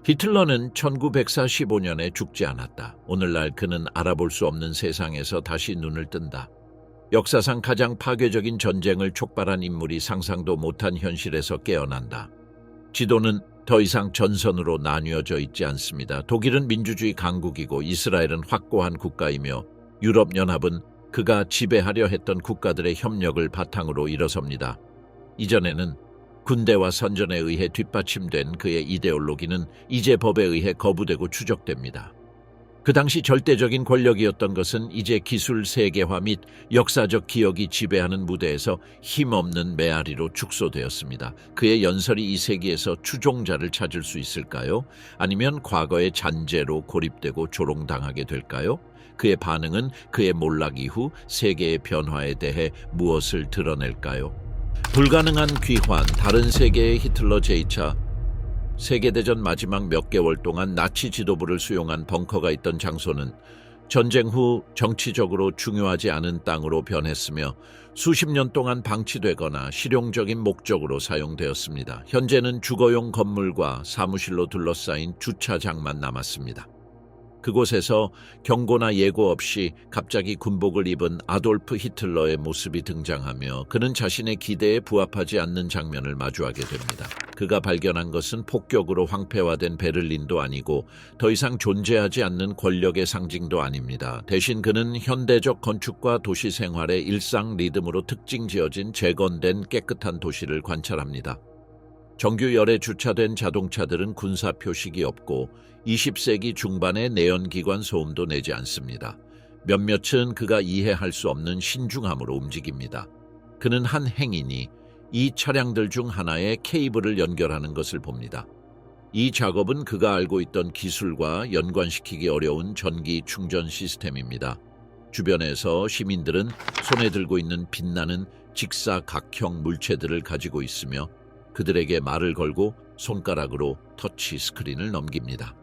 히틀러는 1945년에 죽지 않았다. 오늘날 그는 알아볼 수 없는 세상에서 다시 눈을 뜬다. 역사상 가장 파괴적인 전쟁을 촉발한 인물이 상상도 못한 현실에서 깨어난다. 지도는 더 이상 전선으로 나뉘어져 있지 않습니다. 독일은 민주주의 강국이고 이스라엘은 확고한 국가이며 유럽연합은 그가 지배하려 했던 국가들의 협력을 바탕으로 일어섭니다. 이전에는 군대와 선전에 의해 뒷받침된 그의 이데올로기는 이제 법에 의해 거부되고 추적됩니다. 그 당시 절대적인 권력이었던 것은 이제 기술 세계화 및 역사적 기억이 지배하는 무대에서 힘없는 메아리로 축소되었습니다. 그의 연설이 이 세계에서 추종자를 찾을 수 있을까요? 아니면 과거의 잔재로 고립되고 조롱당하게 될까요? 그의 반응은 그의 몰락 이후 세계의 변화에 대해 무엇을 드러낼까요? 불가능한 귀환, 다른 세계의 히틀러 제2차 세계대전 마지막 몇 개월 동안 나치 지도부를 수용한 벙커가 있던 장소는 전쟁 후 정치적으로 중요하지 않은 땅으로 변했으며 수십 년 동안 방치되거나 실용적인 목적으로 사용되었습니다. 현재는 주거용 건물과 사무실로 둘러싸인 주차장만 남았습니다. 그곳에서 경고나 예고 없이 갑자기 군복을 입은 아돌프 히틀러의 모습이 등장하며 그는 자신의 기대에 부합하지 않는 장면을 마주하게 됩니다. 그가 발견한 것은 폭격으로 황폐화된 베를린도 아니고 더 이상 존재하지 않는 권력의 상징도 아닙니다. 대신 그는 현대적 건축과 도시 생활의 일상 리듬으로 특징 지어진 재건된 깨끗한 도시를 관찰합니다. 정규 열에 주차된 자동차들은 군사 표식이 없고 20세기 중반의 내연기관 소음도 내지 않습니다. 몇몇은 그가 이해할 수 없는 신중함으로 움직입니다. 그는 한 행인이 이 차량들 중 하나에 케이블을 연결하는 것을 봅니다. 이 작업은 그가 알고 있던 기술과 연관시키기 어려운 전기 충전 시스템입니다. 주변에서 시민들은 손에 들고 있는 빛나는 직사각형 물체들을 가지고 있으며 그들에게 말을 걸고 손가락으로 터치 스크린을 넘깁니다.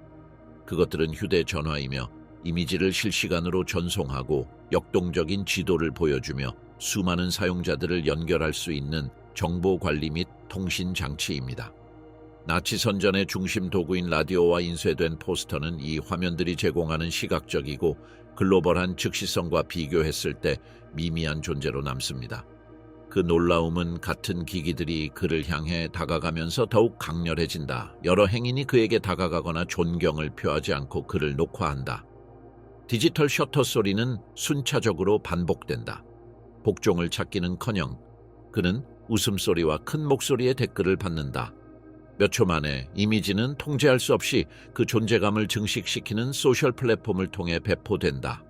그것들은 휴대전화이며 이미지를 실시간으로 전송하고 역동적인 지도를 보여주며 수많은 사용자들을 연결할 수 있는 정보관리 및 통신 장치입니다. 나치 선전의 중심 도구인 라디오와 인쇄된 포스터는 이 화면들이 제공하는 시각적이고 글로벌한 즉시성과 비교했을 때 미미한 존재로 남습니다. 그 놀라움은 같은 기기들이 그를 향해 다가가면서 더욱 강렬해진다. 여러 행인이 그에게 다가가거나 존경을 표하지 않고 그를 녹화한다. 디지털 셔터 소리는 순차적으로 반복된다. 복종을 찾기는커녕 그는 웃음소리와 큰 목소리의 댓글을 받는다. 몇 초 만에 이미지는 통제할 수 없이 그 존재감을 증식시키는 소셜 플랫폼을 통해 배포된다.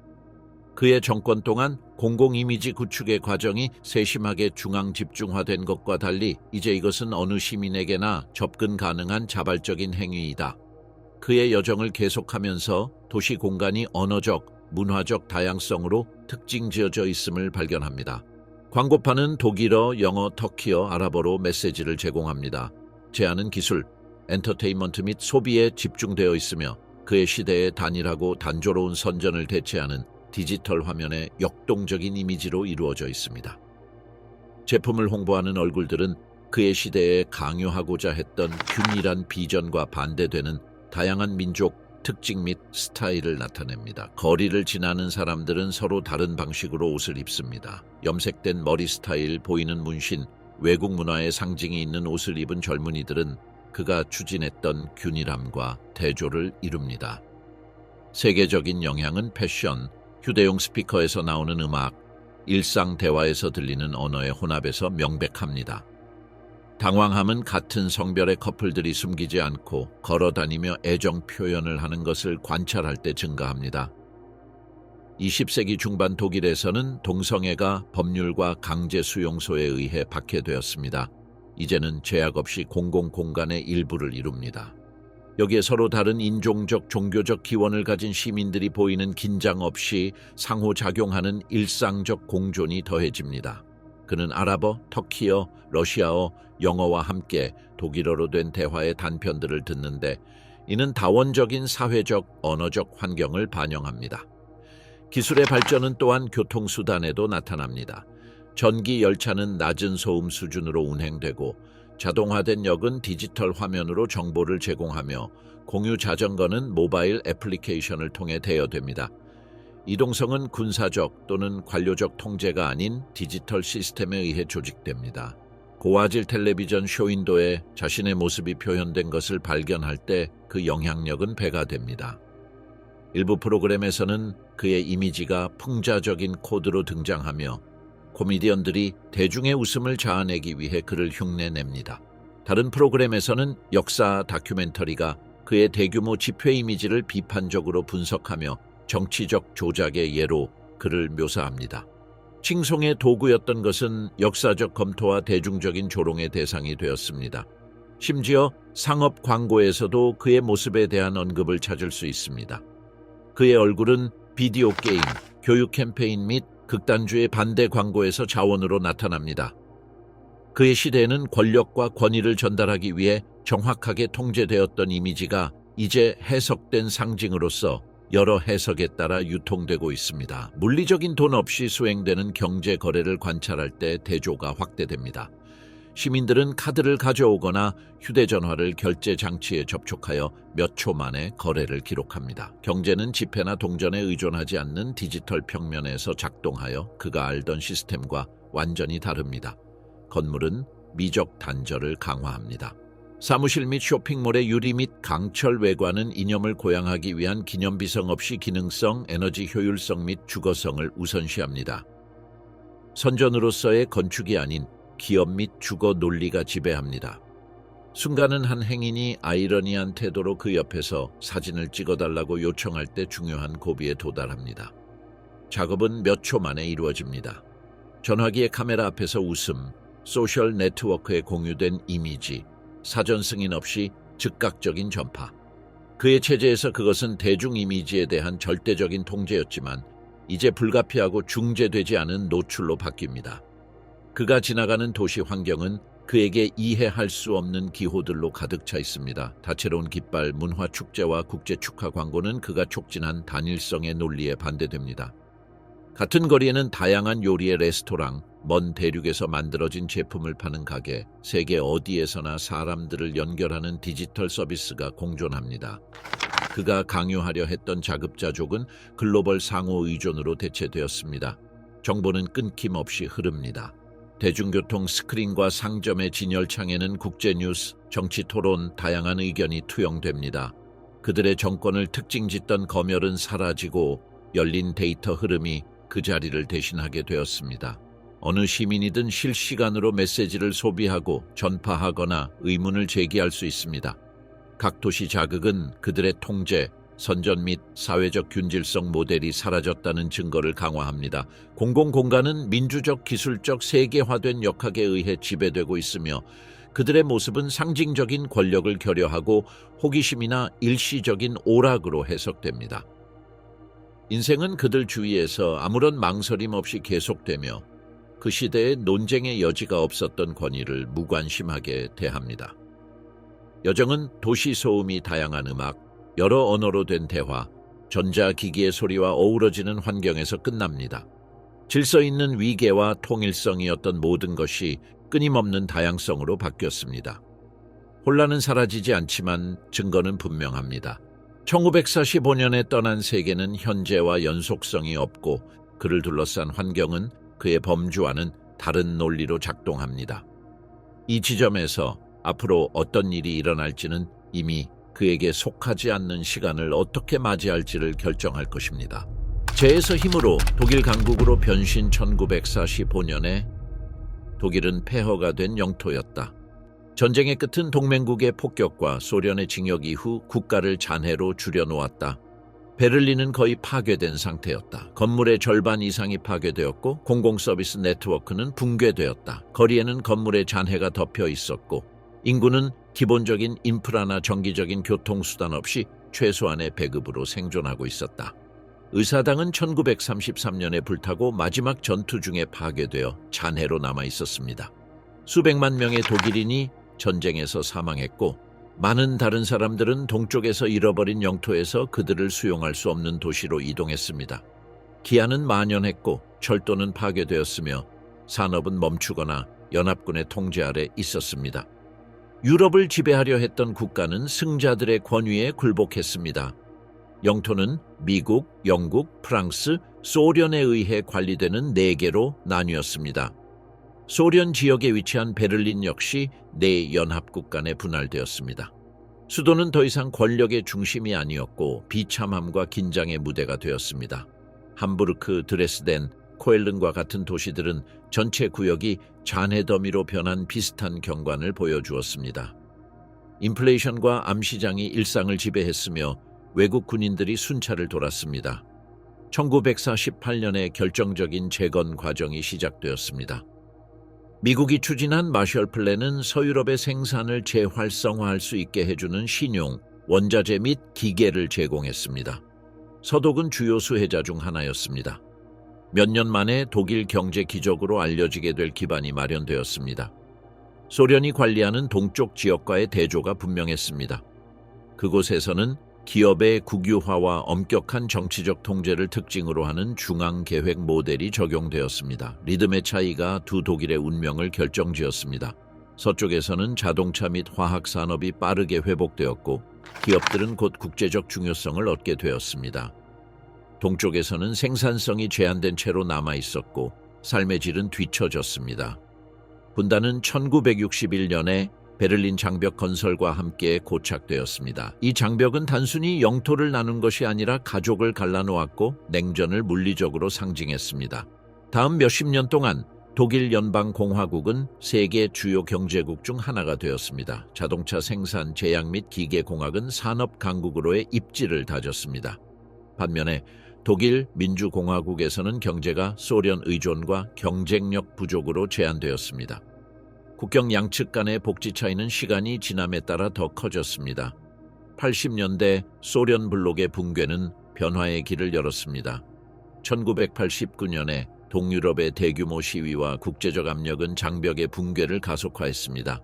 그의 정권 동안 공공 이미지 구축의 과정이 세심하게 중앙 집중화된 것과 달리 이제 이것은 어느 시민에게나 접근 가능한 자발적인 행위이다. 그의 여정을 계속하면서 도시 공간이 언어적, 문화적 다양성으로 특징 지어져 있음을 발견합니다. 광고판은 독일어, 영어, 터키어, 아랍어로 메시지를 제공합니다. 제안은 기술, 엔터테인먼트 및 소비에 집중되어 있으며 그의 시대의 단일하고 단조로운 선전을 대체하는 디지털 화면의 역동적인 이미지로 이루어져 있습니다. 제품을 홍보하는 얼굴들은 그의 시대에 강요하고자 했던 균일한 비전과 반대되는 다양한 민족, 특징 및 스타일을 나타냅니다. 거리를 지나는 사람들은 서로 다른 방식으로 옷을 입습니다. 염색된 머리 스타일, 보이는 문신, 외국 문화의 상징이 있는 옷을 입은 젊은이들은 그가 추진했던 균일함과 대조를 이룹니다. 세계적인 영향은 패션, 휴대용 스피커에서 나오는 음악, 일상 대화에서 들리는 언어의 혼합에서 명백합니다. 당황함은 같은 성별의 커플들이 숨기지 않고 걸어다니며 애정 표현을 하는 것을 관찰할 때 증가합니다. 20세기 중반 독일에서는 동성애가 법률과 강제 수용소에 의해 박해되었습니다. 이제는 제약 없이 공공공간의 일부를 이룹니다. 여기에 서로 다른 인종적, 종교적 기원을 가진 시민들이 보이는 긴장 없이 상호작용하는 일상적 공존이 더해집니다. 그는 아랍어, 터키어, 러시아어, 영어와 함께 독일어로 된 대화의 단편들을 듣는데 이는 다원적인 사회적, 언어적 환경을 반영합니다. 기술의 발전은 또한 교통수단에도 나타납니다. 전기 열차는 낮은 소음 수준으로 운행되고 자동화된 역은 디지털 화면으로 정보를 제공하며 공유 자전거는 모바일 애플리케이션을 통해 대여됩니다. 이동성은 군사적 또는 관료적 통제가 아닌 디지털 시스템에 의해 조직됩니다. 고화질 텔레비전 쇼윈도에 자신의 모습이 표현된 것을 발견할 때 그 영향력은 배가 됩니다. 일부 프로그램에서는 그의 이미지가 풍자적인 코드로 등장하며 코미디언들이 대중의 웃음을 자아내기 위해 그를 흉내냅니다. 다른 프로그램에서는 역사 다큐멘터리가 그의 대규모 집회 이미지를 비판적으로 분석하며 정치적 조작의 예로 그를 묘사합니다. 칭송의 도구였던 것은 역사적 검토와 대중적인 조롱의 대상이 되었습니다. 심지어 상업 광고에서도 그의 모습에 대한 언급을 찾을 수 있습니다. 그의 얼굴은 비디오 게임, 교육 캠페인 및 극단주의 반대 광고에서 자원으로 나타납니다. 그의 시대에는 권력과 권위를 전달하기 위해 정확하게 통제되었던 이미지가 이제 해석된 상징으로서 여러 해석에 따라 유통되고 있습니다. 물리적인 돈 없이 수행되는 경제 거래를 관찰할 때 대조가 확대됩니다. 시민들은 카드를 가져오거나 휴대전화를 결제 장치에 접촉하여 몇 초 만에 거래를 기록합니다. 경제는 지폐나 동전에 의존하지 않는 디지털 평면에서 작동하여 그가 알던 시스템과 완전히 다릅니다. 건물은 미적 단절을 강화합니다. 사무실 및 쇼핑몰의 유리 및 강철 외관은 이념을 고양하기 위한 기념비성 없이 기능성, 에너지 효율성 및 주거성을 우선시합니다. 선전으로서의 건축이 아닌 기업 및 주거 논리가 지배합니다. 순간은 한 행인이 아이러니한 태도로 그 옆에서 사진을 찍어달라고 요청할 때 중요한 고비에 도달합니다. 작업은 몇 초 만에 이루어집니다. 전화기의 카메라 앞에서 웃음, 소셜 네트워크에 공유된 이미지, 사전 승인 없이 즉각적인 전파. 그의 체제에서 그것은 대중 이미지에 대한 절대적인 통제였지만 이제 불가피하고 중재되지 않은 노출로 바뀝니다. 그가 지나가는 도시 환경은 그에게 이해할 수 없는 기호들로 가득 차 있습니다. 다채로운 깃발, 문화 축제와 국제 축하 광고는 그가 촉진한 단일성의 논리에 반대됩니다. 같은 거리에는 다양한 요리의 레스토랑, 먼 대륙에서 만들어진 제품을 파는 가게, 세계 어디에서나 사람들을 연결하는 디지털 서비스가 공존합니다. 그가 강요하려 했던 자급자족은 글로벌 상호 의존으로 대체되었습니다. 정보는 끊김없이 흐릅니다. 대중교통 스크린과 상점의 진열창에는 국제뉴스, 정치 토론, 다양한 의견이 투영됩니다. 그들의 정권을 특징짓던 검열은 사라지고 열린 데이터 흐름이 그 자리를 대신하게 되었습니다. 어느 시민이든 실시간으로 메시지를 소비하고 전파하거나 의문을 제기할 수 있습니다. 각 도시 자극은 그들의 통제, 선전 및 사회적 균질성 모델이 사라졌다는 증거를 강화합니다. 공공공간은 민주적 기술적 세계화된 역학에 의해 지배되고 있으며 그들의 모습은 상징적인 권력을 결여하고 호기심이나 일시적인 오락으로 해석됩니다. 인생은 그들 주위에서 아무런 망설임 없이 계속되며 그 시대에 논쟁의 여지가 없었던 권위를 무관심하게 대합니다. 여정은 도시 소음이 다양한 음악, 여러 언어로 된 대화, 전자기기의 소리와 어우러지는 환경에서 끝납니다. 질서 있는 위계와 통일성이었던 모든 것이 끊임없는 다양성으로 바뀌었습니다. 혼란은 사라지지 않지만 증거는 분명합니다. 1945년에 떠난 세계는 현재와 연속성이 없고 그를 둘러싼 환경은 그의 범주와는 다른 논리로 작동합니다. 이 지점에서 앞으로 어떤 일이 일어날지는 이미 그에게 속하지 않는 시간을 어떻게 맞이할지를 결정할 것입니다. 재에서 힘으로 독일 강국으로 변신. 1945년에 독일은 폐허가 된 영토였다. 전쟁의 끝은 동맹국의 폭격과 소련의 징역 이후 국가를 잔해로 줄여놓았다. 베를린은 거의 파괴된 상태였다. 건물의 절반 이상이 파괴되었고 공공서비스 네트워크는 붕괴되었다. 거리에는 건물의 잔해가 덮여 있었고 인구는 기본적인 인프라나 정기적인 교통수단 없이 최소한의 배급으로 생존하고 있었다. 의사당은 1933년에 불타고 마지막 전투 중에 파괴되어 잔해로 남아 있었습니다. 수백만 명의 독일인이 전쟁에서 사망했고 많은 다른 사람들은 동쪽에서 잃어버린 영토에서 그들을 수용할 수 없는 도시로 이동했습니다. 기아는 만연했고 철도는 파괴되었으며 산업은 멈추거나 연합군의 통제 아래 있었습니다. 유럽을 지배하려 했던 국가는 승자들의 권위에 굴복했습니다. 영토는 미국, 영국, 프랑스, 소련에 의해 관리되는 4개로 나뉘었습니다. 소련 지역에 위치한 베를린 역시 4연합국 간에 분할되었습니다. 수도는 더 이상 권력의 중심이 아니었고 비참함과 긴장의 무대가 되었습니다. 함부르크, 드레스덴, 코엘른과 같은 도시들은 전체 구역이 잔해 더미로 변한 비슷한 경관을 보여주었습니다. 인플레이션과 암시장이 일상을 지배했으며 외국 군인들이 순찰을 돌았습니다. 1948년에 결정적인 재건 과정이 시작되었습니다. 미국이 추진한 마셜 플랜은 서유럽의 생산을 재활성화할 수 있게 해주는 신용, 원자재 및 기계를 제공했습니다. 서독은 주요 수혜자 중 하나였습니다. 몇 년 만에 독일 경제 기적으로 알려지게 될 기반이 마련되었습니다. 소련이 관리하는 동쪽 지역과의 대조가 분명했습니다. 그곳에서는 기업의 국유화와 엄격한 정치적 통제를 특징으로 하는 중앙계획 모델이 적용되었습니다. 리듬의 차이가 두 독일의 운명을 결정지었습니다. 서쪽에서는 자동차 및 화학 산업이 빠르게 회복되었고 기업들은 곧 국제적 중요성을 얻게 되었습니다. 동쪽에서는 생산성이 제한된 채로 남아있었고 삶의 질은 뒤처졌습니다. 분단은 1961년에 베를린 장벽 건설과 함께 고착되었습니다. 이 장벽은 단순히 영토를 나눈 것이 아니라 가족을 갈라놓았고 냉전을 물리적으로 상징했습니다. 다음 몇십 년 동안 독일 연방공화국은 세계 주요 경제국 중 하나가 되었습니다. 자동차 생산, 제약 및 기계공학은 산업 강국으로의 입지를 다졌습니다. 반면에 독일 민주공화국에서는 경제가 소련 의존과 경쟁력 부족으로 제한되었습니다. 국경 양측 간의 복지 차이는 시간이 지남에 따라 더 커졌습니다. 80년대 소련 블록의 붕괴는 변화의 길을 열었습니다. 1989년에 동유럽의 대규모 시위와 국제적 압력은 장벽의 붕괴를 가속화했습니다.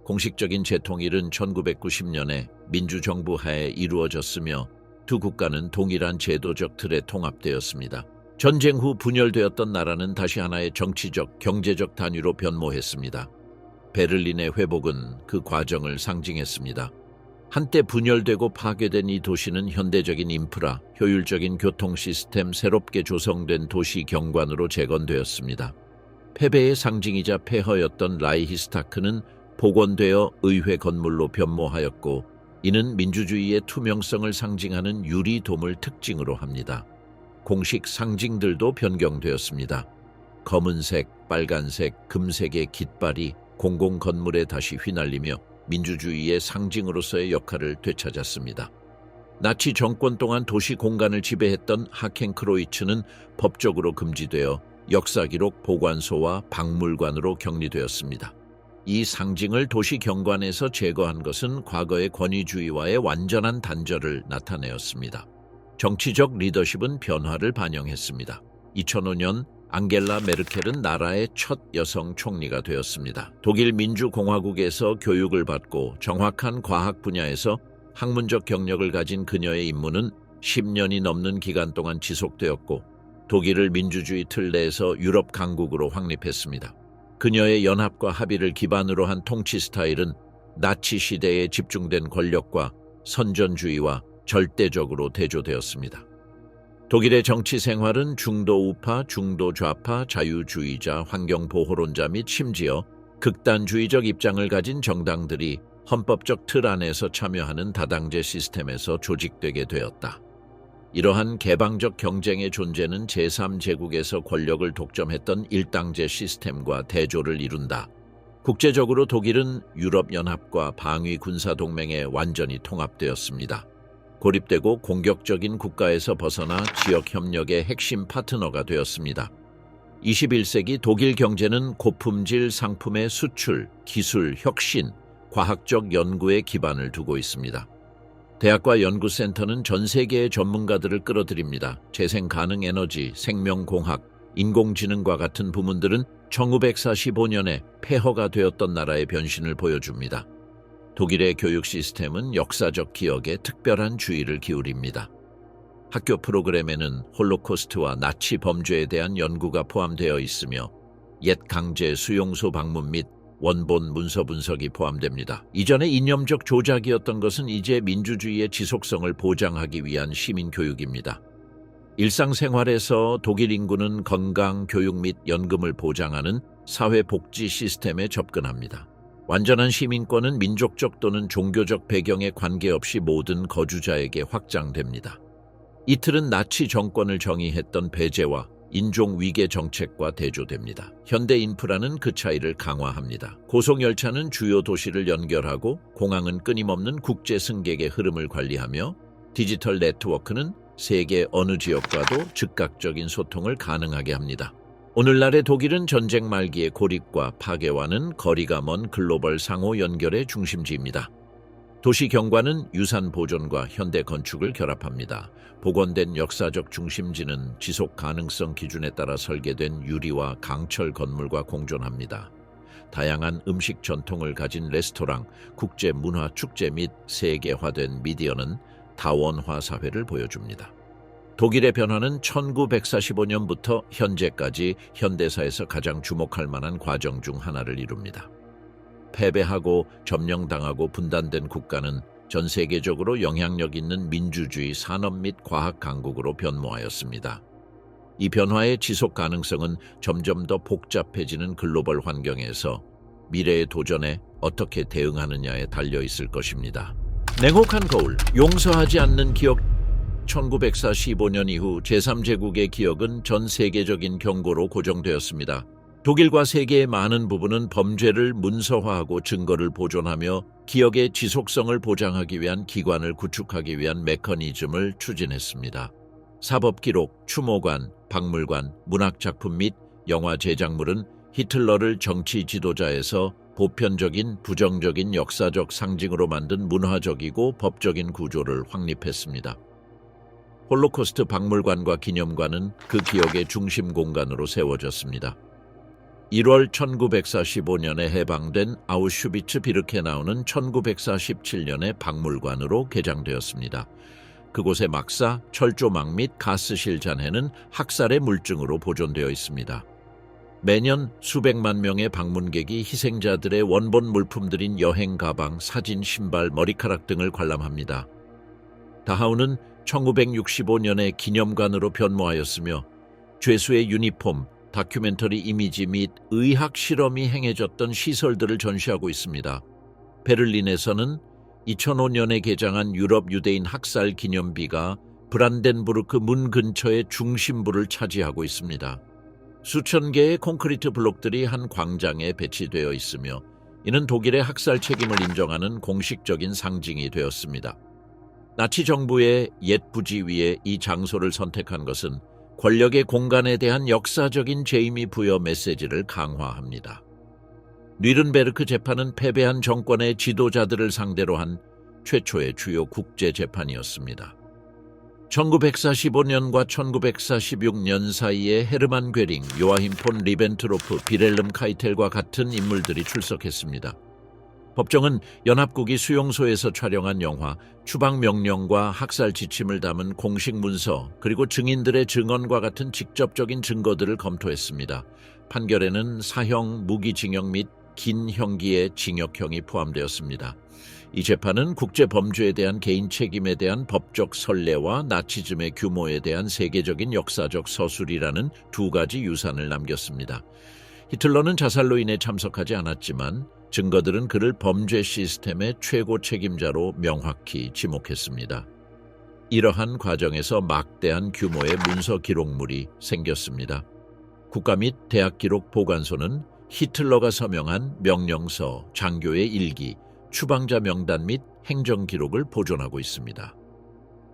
공식적인 재통일은 1990년에 민주정부 하에 이루어졌으며 두 국가는 동일한 제도적 틀에 통합되었습니다. 전쟁 후 분열되었던 나라는 다시 하나의 정치적, 경제적 단위로 변모했습니다. 베를린의 회복은 그 과정을 상징했습니다. 한때 분열되고 파괴된 이 도시는 현대적인 인프라, 효율적인 교통 시스템, 새롭게 조성된 도시 경관으로 재건되었습니다. 패배의 상징이자 폐허였던 라이히스타크는 복원되어 의회 건물로 변모하였고 이는 민주주의의 투명성을 상징하는 유리돔을 특징으로 합니다. 공식 상징들도 변경되었습니다. 검은색, 빨간색, 금색의 깃발이 공공 건물에 다시 휘날리며 민주주의의 상징으로서의 역할을 되찾았습니다. 나치 정권 동안 도시 공간을 지배했던 하켄크로이츠는 법적으로 금지되어 역사기록 보관소와 박물관으로 격리되었습니다. 이 상징을 도시 경관에서 제거한 것은 과거의 권위주의와의 완전한 단절을 나타내었습니다. 정치적 리더십은 변화를 반영했습니다. 2005년 앙겔라 메르켈은 나라의 첫 여성 총리가 되었습니다. 독일 민주공화국에서 교육을 받고 정확한 과학 분야에서 학문적 경력을 가진 그녀의 임무는 10년이 넘는 기간 동안 지속되었고 독일을 민주주의 틀 내에서 유럽 강국으로 확립했습니다. 그녀의 연합과 합의를 기반으로 한 통치 스타일은 나치 시대에 집중된 권력과 선전주의와 절대적으로 대조되었습니다. 독일의 정치 생활은 중도 우파, 중도 좌파, 자유주의자, 환경보호론자 및 심지어 극단주의적 입장을 가진 정당들이 헌법적 틀 안에서 참여하는 다당제 시스템에서 조직되게 되었다. 이러한 개방적 경쟁의 존재는 제3제국에서 권력을 독점했던 일당제 시스템과 대조를 이룬다. 국제적으로 독일은 유럽연합과 방위 군사동맹에 완전히 통합되었습니다. 고립되고 공격적인 국가에서 벗어나 지역협력의 핵심 파트너가 되었습니다. 21세기 독일 경제는 고품질 상품의 수출, 기술, 혁신, 과학적 연구에 기반을 두고 있습니다. 대학과 연구센터는 전 세계의 전문가들을 끌어들입니다. 재생 가능 에너지, 생명공학, 인공지능과 같은 부문들은 1945년에 폐허가 되었던 나라의 변신을 보여줍니다. 독일의 교육 시스템은 역사적 기억에 특별한 주의를 기울입니다. 학교 프로그램에는 홀로코스트와 나치 범죄에 대한 연구가 포함되어 있으며 옛 강제 수용소 방문 및 원본 문서 분석이 포함됩니다. 이전에 이념적 조작이었던 것은 이제 민주주의의 지속성을 보장하기 위한 시민 교육입니다. 일상생활에서 독일 인구는 건강, 교육 및 연금을 보장하는 사회복지 시스템에 접근합니다. 완전한 시민권은 민족적 또는 종교적 배경에 관계없이 모든 거주자에게 확장됩니다. 이틀은 나치 정권을 정의했던 배제와 인종위계 정책과 대조됩니다. 현대 인프라는 그 차이를 강화합니다. 고속열차는 주요 도시를 연결하고 공항은 끊임없는 국제 승객의 흐름을 관리하며 디지털 네트워크는 세계 어느 지역과도 즉각적인 소통을 가능하게 합니다. 오늘날의 독일은 전쟁 말기의 고립과 파괴와는 거리가 먼 글로벌 상호 연결의 중심지입니다. 도시 경관은 유산 보존과 현대 건축을 결합합니다. 복원된 역사적 중심지는 지속 가능성 기준에 따라 설계된 유리와 강철 건물과 공존합니다. 다양한 음식 전통을 가진 레스토랑, 국제 문화 축제 및 세계화된 미디어는 다원화 사회를 보여줍니다. 독일의 변화는 1945년부터 현재까지 현대사에서 가장 주목할 만한 과정 중 하나를 이룹니다. 패배하고 점령당하고 분단된 국가는 전 세계적으로 영향력 있는 민주주의 산업 및 과학 강국으로 변모하였습니다. 이 변화의 지속 가능성은 점점 더 복잡해지는 글로벌 환경에서 미래의 도전에 어떻게 대응하느냐에 달려 있을 것입니다. 냉혹한 거울, 용서하지 않는 기억. 1945년 이후 제3제국의 기억은 전 세계적인 경고로 고정되었습니다. 독일과 세계의 많은 부분은 범죄를 문서화하고 증거를 보존하며 기억의 지속성을 보장하기 위한 기관을 구축하기 위한 메커니즘을 추진했습니다. 사법기록, 추모관, 박물관, 문학작품 및 영화 제작물은 히틀러를 정치 지도자에서 보편적인 부정적인 역사적 상징으로 만든 문화적이고 법적인 구조를 확립했습니다. 홀로코스트 박물관과 기념관은 그 기억의 중심 공간으로 세워졌습니다. 1월 1945년에 해방된 아우슈비츠 비르케나우는 1947년에 박물관으로 개장되었습니다. 그곳의 막사, 철조망 및 가스실 잔해는 학살의 물증으로 보존되어 있습니다. 매년 수백만 명의 방문객이 희생자들의 원본 물품들인 여행 가방, 사진, 신발, 머리카락 등을 관람합니다. 다하우는 1965년에 기념관으로 변모하였으며 죄수의 유니폼, 다큐멘터리 이미지 및 의학 실험이 행해졌던 시설들을 전시하고 있습니다. 베를린에서는 2005년에 개장한 유럽 유대인 학살 기념비가 브란덴부르크 문 근처의 중심부를 차지하고 있습니다. 수천 개의 콘크리트 블록들이 한 광장에 배치되어 있으며 이는 독일의 학살 책임을 인정하는 공식적인 상징이 되었습니다. 나치 정부의 옛 부지 위에 이 장소를 선택한 것은 권력의 공간에 대한 역사적인 재임이 부여 메시지를 강화합니다. 뉘른베르크 재판은 패배한 정권의 지도자들을 상대로 한 최초의 주요 국제 재판이었습니다. 1945년과 1946년 사이에 헤르만 괴링, 요아힘 폰 리벤트로프, 비렐름 카이텔과 같은 인물들이 출석했습니다. 법정은 연합국이 수용소에서 촬영한 영화, 추방명령과 학살 지침을 담은 공식 문서, 그리고 증인들의 증언과 같은 직접적인 증거들을 검토했습니다. 판결에는 사형, 무기징역 및 긴 형기의 징역형이 포함되었습니다. 이 재판은 국제범죄에 대한 개인 책임에 대한 법적 선례와 나치즘의 규모에 대한 세계적인 역사적 서술이라는 두 가지 유산을 남겼습니다. 히틀러는 자살로 인해 참석하지 않았지만 증거들은 그를 범죄 시스템의 최고 책임자로 명확히 지목했습니다. 이러한 과정에서 막대한 규모의 문서 기록물이 생겼습니다. 국가 및 대학 기록 보관소는 히틀러가 서명한 명령서, 장교의 일기, 추방자 명단 및 행정 기록을 보존하고 있습니다.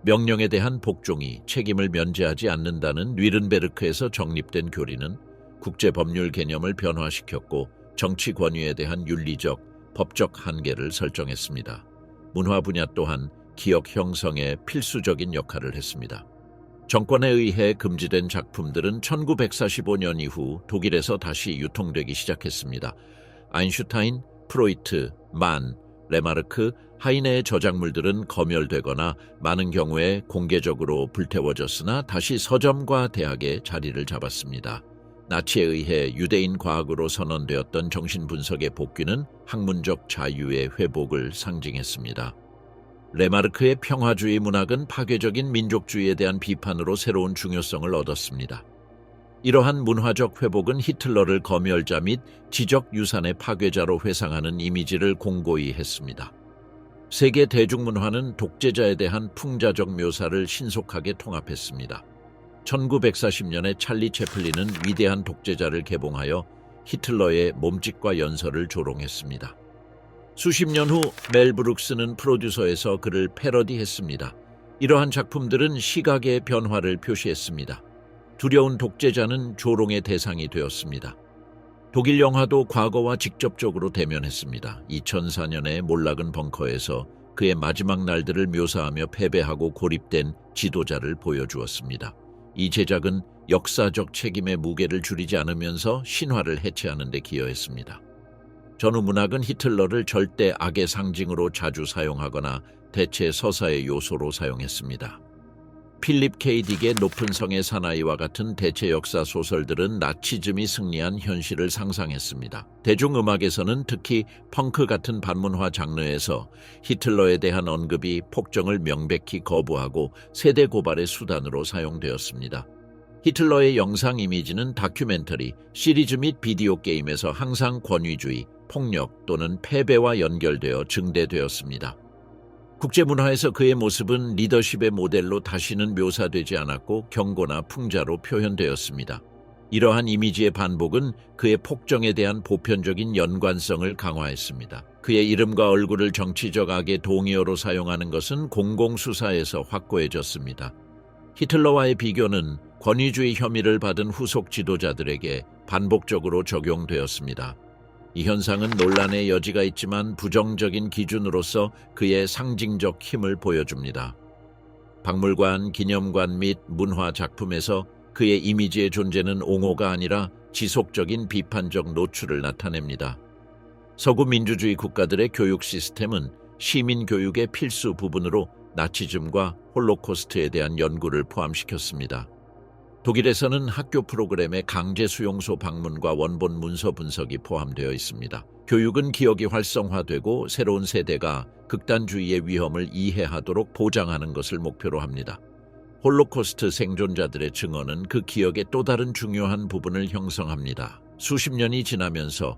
명령에 대한 복종이 책임을 면제하지 않는다는 뉘른베르크에서 정립된 교리는 국제 법률 개념을 변화시켰고 정치 권위에 대한 윤리적, 법적 한계를 설정했습니다. 문화 분야 또한 기억 형성에 필수적인 역할을 했습니다. 정권에 의해 금지된 작품들은 1945년 이후 독일에서 다시 유통되기 시작했습니다. 아인슈타인, 프로이트, 만, 레마르크, 하이네의 저작물들은 검열되거나 많은 경우에 공개적으로 불태워졌으나 다시 서점과 대학에 자리를 잡았습니다. 나치에 의해 유대인 과학으로 선언되었던 정신분석의 복귀는 학문적 자유의 회복을 상징했습니다. 레마르크의 평화주의 문학은 파괴적인 민족주의에 대한 비판으로 새로운 중요성을 얻었습니다. 이러한 문화적 회복은 히틀러를 검열자 및 지적 유산의 파괴자로 회상하는 이미지를 공고히 했습니다. 세계 대중문화는 독재자에 대한 풍자적 묘사를 신속하게 통합했습니다. 1940년에 찰리 채플린은 위대한 독재자를 개봉하여 히틀러의 몸짓과 연설을 조롱했습니다. 수십 년 후 멜 브룩스는 프로듀서에서 그를 패러디했습니다. 이러한 작품들은 시각의 변화를 표시했습니다. 두려운 독재자는 조롱의 대상이 되었습니다. 독일 영화도 과거와 직접적으로 대면했습니다. 2004년에 몰락은 벙커에서 그의 마지막 날들을 묘사하며 패배하고 고립된 지도자를 보여주었습니다. 이 제작은 역사적 책임의 무게를 줄이지 않으면서 신화를 해체하는 데 기여했습니다. 전후 문학은 히틀러를 절대 악의 상징으로 자주 사용하거나 대체 서사의 요소로 사용했습니다. 필립 K. 딕의 높은 성의 사나이와 같은 대체 역사 소설들은 나치즘이 승리한 현실을 상상했습니다. 대중음악에서는 특히 펑크 같은 반문화 장르에서 히틀러에 대한 언급이 폭정을 명백히 거부하고 세대 고발의 수단으로 사용되었습니다. 히틀러의 영상 이미지는 다큐멘터리, 시리즈 및 비디오 게임에서 항상 권위주의, 폭력 또는 패배와 연결되어 증대되었습니다. 국제문화에서 그의 모습은 리더십의 모델로 다시는 묘사되지 않았고 경고나 풍자로 표현되었습니다. 이러한 이미지의 반복은 그의 폭정에 대한 보편적인 연관성을 강화했습니다. 그의 이름과 얼굴을 정치적 악의 동의어로 사용하는 것은 공공수사에서 확고해졌습니다. 히틀러와의 비교는 권위주의 혐의를 받은 후속 지도자들에게 반복적으로 적용되었습니다. 이 현상은 논란의 여지가 있지만 부정적인 기준으로서 그의 상징적 힘을 보여줍니다. 박물관, 기념관 및 문화 작품에서 그의 이미지의 존재는 옹호가 아니라 지속적인 비판적 노출을 나타냅니다. 서구 민주주의 국가들의 교육 시스템은 시민 교육의 필수 부분으로 나치즘과 홀로코스트에 대한 연구를 포함시켰습니다. 독일에서는 학교 프로그램에 강제 수용소 방문과 원본 문서 분석이 포함되어 있습니다. 교육은 기억이 활성화되고 새로운 세대가 극단주의의 위험을 이해하도록 보장하는 것을 목표로 합니다. 홀로코스트 생존자들의 증언은 그 기억의 또 다른 중요한 부분을 형성합니다. 수십 년이 지나면서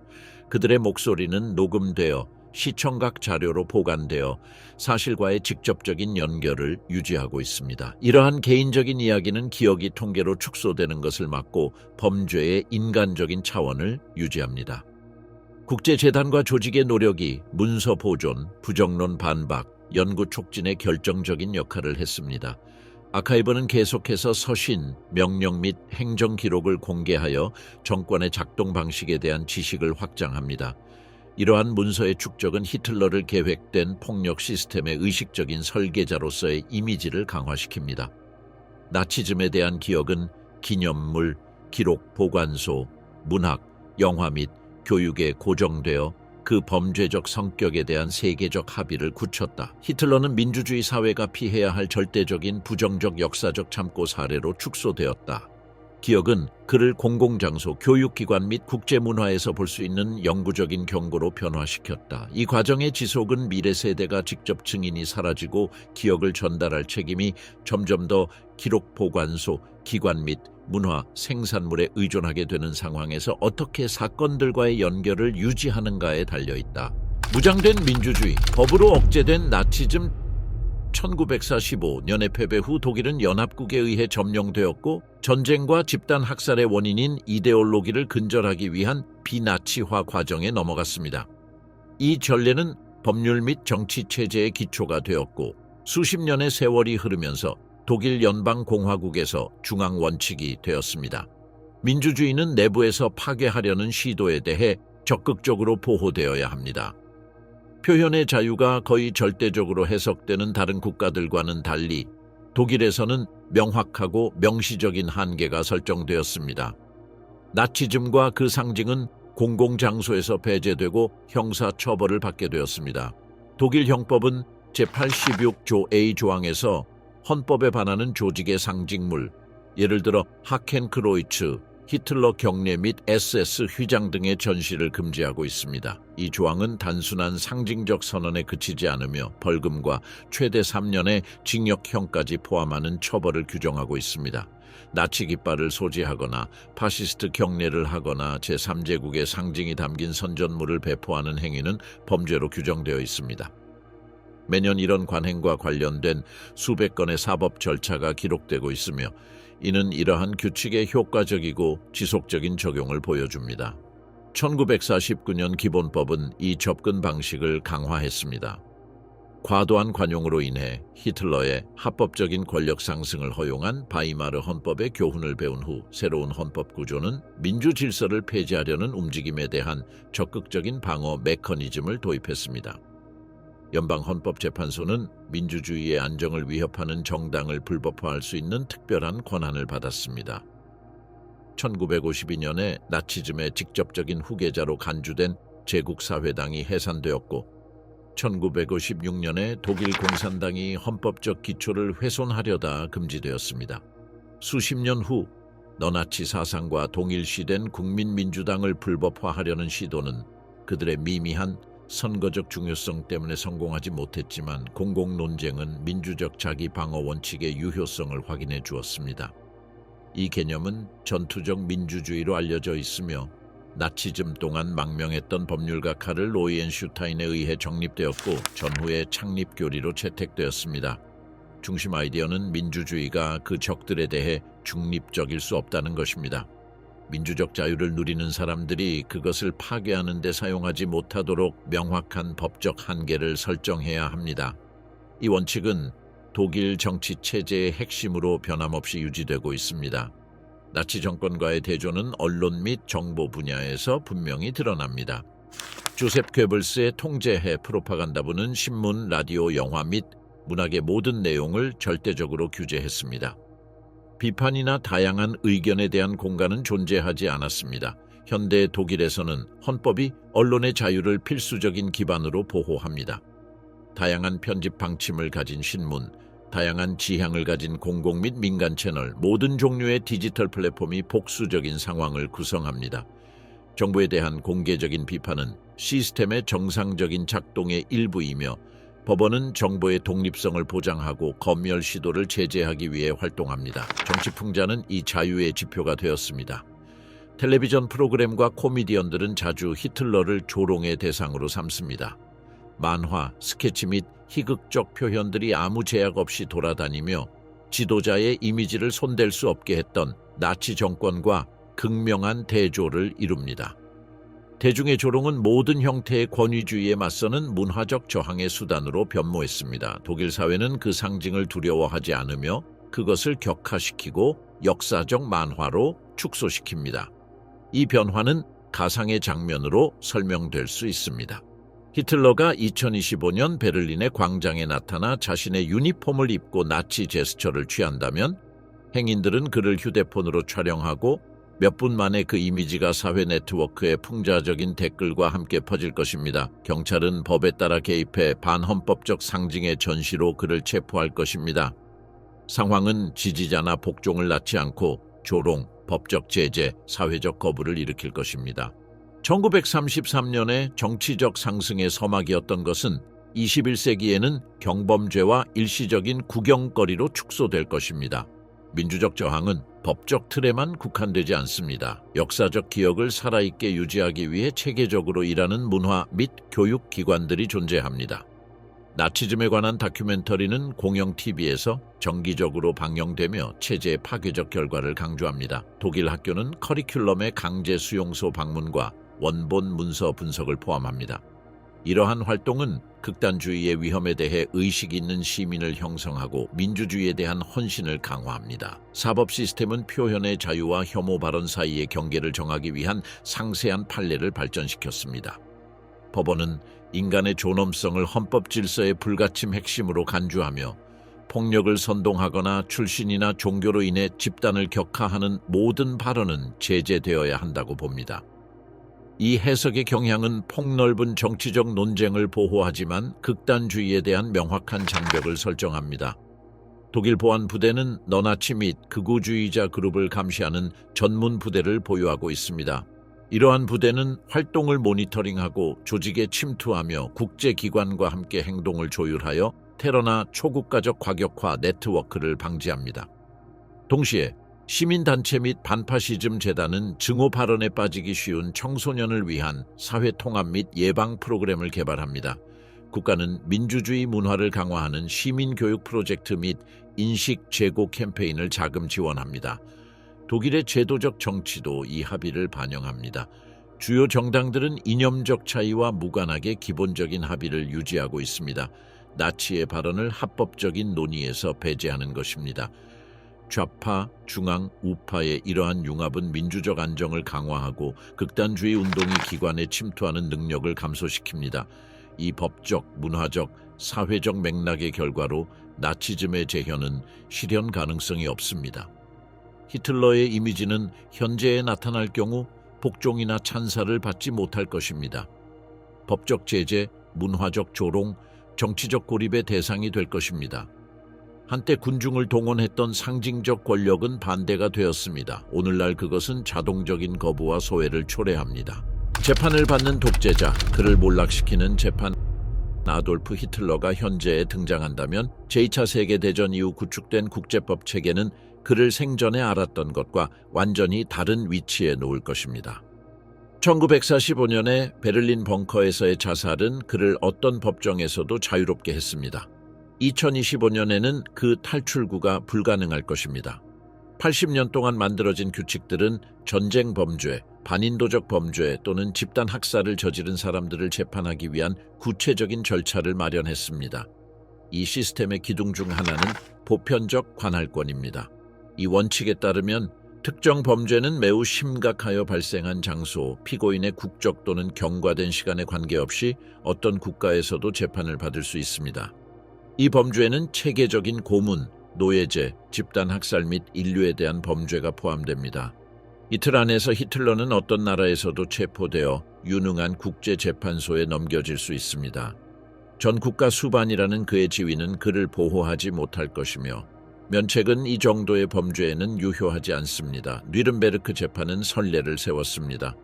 그들의 목소리는 녹음되어 시청각 자료로 보관되어 사실과의 직접적인 연결을 유지하고 있습니다. 이러한 개인적인 이야기는 기억이 통계로 축소되는 것을 막고 범죄의 인간적인 차원을 유지합니다. 국제재단과 조직의 노력이 문서 보존, 부정론 반박, 연구 촉진에 결정적인 역할을 했습니다. 아카이브는 계속해서 서신, 명령 및 행정 기록을 공개하여 정권의 작동 방식에 대한 지식을 확장합니다. 이러한 문서의 축적은 히틀러를 계획된 폭력 시스템의 의식적인 설계자로서의 이미지를 강화시킵니다. 나치즘에 대한 기억은 기념물, 기록 보관소, 문학, 영화 및 교육에 고정되어 그 범죄적 성격에 대한 세계적 합의를 굳혔다. 히틀러는 민주주의 사회가 피해야 할 절대적인 부정적 역사적 참고 사례로 축소되었다. 기억은 그를 공공장소, 교육기관 및 국제문화에서 볼 수 있는 영구적인 경고로 변화시켰다. 이 과정의 지속은 미래 세대가 직접 증인이 사라지고 기억을 전달할 책임이 점점 더 기록 보관소, 기관 및 문화, 생산물에 의존하게 되는 상황에서 어떻게 사건들과의 연결을 유지하는가에 달려있다. 무장된 민주주의, 법으로 억제된 나치즘. 1945년의 패배 후 독일은 연합국에 의해 점령되었고 전쟁과 집단 학살의 원인인 이데올로기를 근절하기 위한 비나치화 과정에 넘어갔습니다. 이 전례는 법률 및 정치 체제의 기초가 되었고 수십 년의 세월이 흐르면서 독일 연방공화국에서 중앙 원칙이 되었습니다. 민주주의는 내부에서 파괴하려는 시도에 대해 적극적으로 보호되어야 합니다. 표현의 자유가 거의 절대적으로 해석되는 다른 국가들과는 달리 독일에서는 명확하고 명시적인 한계가 설정되었습니다. 나치즘과 그 상징은 공공장소에서 배제되고 형사 처벌을 받게 되었습니다. 독일 형법은 제86조 A 조항에서 헌법에 반하는 조직의 상징물, 예를 들어 하켄크로이츠, 히틀러 경례 및 SS 휘장 등의 전시를 금지하고 있습니다. 이 조항은 단순한 상징적 선언에 그치지 않으며 벌금과 최대 3년의 징역형까지 포함하는 처벌을 규정하고 있습니다. 나치 깃발을 소지하거나 파시스트 경례를 하거나 제3제국의 상징이 담긴 선전물을 배포하는 행위는 범죄로 규정되어 있습니다. 매년 이런 관행과 관련된 수백 건의 사법 절차가 기록되고 있으며 이는 이러한 규칙의 효과적이고 지속적인 적용을 보여줍니다. 1949년 기본법은 이 접근 방식을 강화했습니다. 과도한 관용으로 인해 히틀러의 합법적인 권력 상승을 허용한 바이마르 헌법의 교훈을 배운 후 새로운 헌법 구조는 민주 질서를 폐지하려는 움직임에 대한 적극적인 방어 메커니즘을 도입했습니다. 연방헌법재판소는 민주주의의 안정을 위협하는 정당을 불법화할 수 있는 특별한 권한을 받았습니다. 1952년에 나치즘의 직접적인 후계자로 간주된 제국사회당이 해산되었고 1956년에 독일 공산당이 헌법적 기초를 훼손하려다 금지되었습니다. 수십 년 후 너나치 사상과 동일시된 국민민주당을 불법화하려는 시도는 그들의 미미한 선거적 중요성 때문에 성공하지 못했지만 공공 논쟁은 민주적 자기 방어 원칙의 유효성을 확인해 주었습니다. 이 개념은 전투적 민주주의로 알려져 있으며 나치즘 동안 망명했던 법률가 카를 로이엔슈타인에 의해 정립되었고 전후의 창립 교리로 채택되었습니다. 중심 아이디어는 민주주의가 그 적들에 대해 중립적일 수 없다는 것입니다. 민주적 자유를 누리는 사람들이 그것을 파괴하는 데 사용하지 못하도록 명확한 법적 한계를 설정해야 합니다. 이 원칙은 독일 정치 체제의 핵심으로 변함없이 유지되고 있습니다. 나치 정권과의 대조는 언론 및 정보 분야에서 분명히 드러납니다. 조셉 괴벌스의 통제해 프로파간다부는 신문, 라디오, 영화 및 문학의 모든 내용을 절대적으로 규제했습니다. 비판이나 다양한 의견에 대한 공간은 존재하지 않았습니다. 현대 독일에서는 헌법이 언론의 자유를 필수적인 기반으로 보호합니다. 다양한 편집 방침을 가진 신문, 다양한 지향을 가진 공공 및 민간 채널, 모든 종류의 디지털 플랫폼이 복수적인 상황을 구성합니다. 정부에 대한 공개적인 비판은 시스템의 정상적인 작동의 일부이며 법원은 정보의 독립성을 보장하고 검열 시도를 제재하기 위해 활동합니다. 정치 풍자는 이 자유의 지표가 되었습니다. 텔레비전 프로그램과 코미디언들은 자주 히틀러를 조롱의 대상으로 삼습니다. 만화, 스케치 및 희극적 표현들이 아무 제약 없이 돌아다니며 지도자의 이미지를 손댈 수 없게 했던 나치 정권과 극명한 대조를 이룹니다. 대중의 조롱은 모든 형태의 권위주의에 맞서는 문화적 저항의 수단으로 변모했습니다. 독일 사회는 그 상징을 두려워하지 않으며 그것을 격화시키고 역사적 만화로 축소시킵니다. 이 변화는 가상의 장면으로 설명될 수 있습니다. 히틀러가 2025년 베를린의 광장에 나타나 자신의 유니폼을 입고 나치 제스처를 취한다면 행인들은 그를 휴대폰으로 촬영하고 몇 분 만에 그 이미지가 사회 네트워크에 풍자적인 댓글과 함께 퍼질 것입니다. 경찰은 법에 따라 개입해 반헌법적 상징의 전시로 그를 체포할 것입니다. 상황은 지지자나 복종을 낳지 않고 조롱, 법적 제재, 사회적 거부를 일으킬 것입니다. 1933년에 정치적 상승의 서막이었던 것은 21세기에는 경범죄와 일시적인 구경거리로 축소될 것입니다. 민주적 저항은 법적 틀에만 국한되지 않습니다. 역사적 기억을 살아있게 유지하기 위해 체계적으로 일하는 문화 및 교육 기관들이 존재합니다. 나치즘에 관한 다큐멘터리는 공영 TV에서 정기적으로 방영되며 체제의 파괴적 결과를 강조합니다. 독일 학교는 커리큘럼의 강제 수용소 방문과 원본 문서 분석을 포함합니다. 이러한 활동은 극단주의의 위험에 대해 의식 있는 시민을 형성하고 민주주의에 대한 헌신을 강화합니다. 사법 시스템은 표현의 자유와 혐오 발언 사이의 경계를 정하기 위한 상세한 판례를 발전시켰습니다. 법원은 인간의 존엄성을 헌법 질서의 불가침 핵심으로 간주하며 폭력을 선동하거나 출신이나 종교로 인해 집단을 격하하는 모든 발언은 제재되어야 한다고 봅니다. 이 해석의 경향은 폭넓은 정치적 논쟁을 보호하지만 극단주의에 대한 명확한 장벽을 설정합니다. 독일 보안 부대는 너나치 및 극우주의자 그룹을 감시하는 전문 부대를 보유하고 있습니다. 이러한 부대는 활동을 모니터링하고 조직에 침투하며 국제기관과 함께 행동을 조율하여 테러나 초국가적 과격화 네트워크를 방지합니다. 동시에 시민단체 및 반파시즘 재단은 증오 발언에 빠지기 쉬운 청소년을 위한 사회통합 및 예방 프로그램을 개발합니다. 국가는 민주주의 문화를 강화하는 시민교육 프로젝트 및 인식 제고 캠페인을 자금 지원합니다. 독일의 제도적 정치도 이 합의를 반영합니다. 주요 정당들은 이념적 차이와 무관하게 기본적인 합의를 유지하고 있습니다. 나치의 발언을 합법적인 논의에서 배제하는 것입니다. 좌파, 중앙, 우파의 이러한 융합은 민주적 안정을 강화하고 극단주의 운동이 기관에 침투하는 능력을 감소시킵니다. 이 법적, 문화적, 사회적 맥락의 결과로 나치즘의 재현은 실현 가능성이 없습니다. 히틀러의 이미지는 현재에 나타날 경우 복종이나 찬사를 받지 못할 것입니다. 법적 제재, 문화적 조롱, 정치적 고립의 대상이 될 것입니다. 한때 군중을 동원했던 상징적 권력은 반대가 되었습니다. 오늘날 그것은 자동적인 거부와 소외를 초래합니다. 재판을 받는 독재자, 그를 몰락시키는 재판. 아돌프 히틀러가 현재에 등장한다면 제2차 세계대전 이후 구축된 국제법 체계는 그를 생전에 알았던 것과 완전히 다른 위치에 놓을 것입니다. 1945년에 베를린 벙커에서의 자살은 그를 어떤 법정에서도 자유롭게 했습니다. 2025년에는 그 탈출구가 불가능할 것입니다. 80년 동안 만들어진 규칙들은 전쟁 범죄, 반인도적 범죄 또는 집단 학살을 저지른 사람들을 재판하기 위한 구체적인 절차를 마련했습니다. 이 시스템의 기둥 중 하나는 보편적 관할권입니다. 이 원칙에 따르면 특정 범죄는 매우 심각하여 발생한 장소, 피고인의 국적 또는 경과된 시간에 관계없이 어떤 국가에서도 재판을 받을 수 있습니다. 이 범죄에는 체계적인 고문, 노예제, 집단 학살 및 인류에 대한 범죄가 포함됩니다. 이틀 안에서 히틀러는 어떤 나라에서도 체포되어 유능한 국제재판소에 넘겨질 수 있습니다. 전 국가 수반이라는 그의 지위는 그를 보호하지 못할 것이며 면책은 이 정도의 범죄에는 유효하지 않습니다. 뉘른베르크 재판은 선례를 세웠습니다.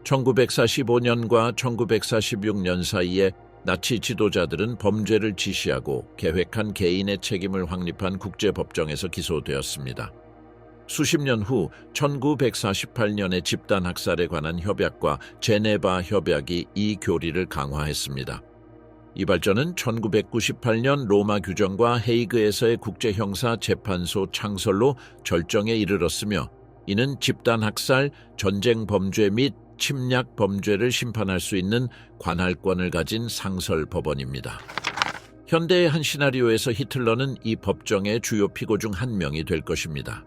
1945년과 1946년 사이에 나치 지도자들은 범죄를 지시하고 계획한 개인의 책임을 확립한 국제법정에서 기소되었습니다. 수십 년 후 1948년의 집단 학살에 관한 협약과 제네바 협약이 이 교리를 강화했습니다. 이 발전은 1998년 로마 규정과 헤이그에서의 국제형사 재판소 창설로 절정에 이르렀으며 이는 집단 학살, 전쟁 범죄 및 침략 범죄를 심판할 수 있는 관할권을 가진 상설 법원입니다. 현대의 한 시나리오에서 히틀러는 이 법정의 주요 피고 중 한 명이 될 것입니다.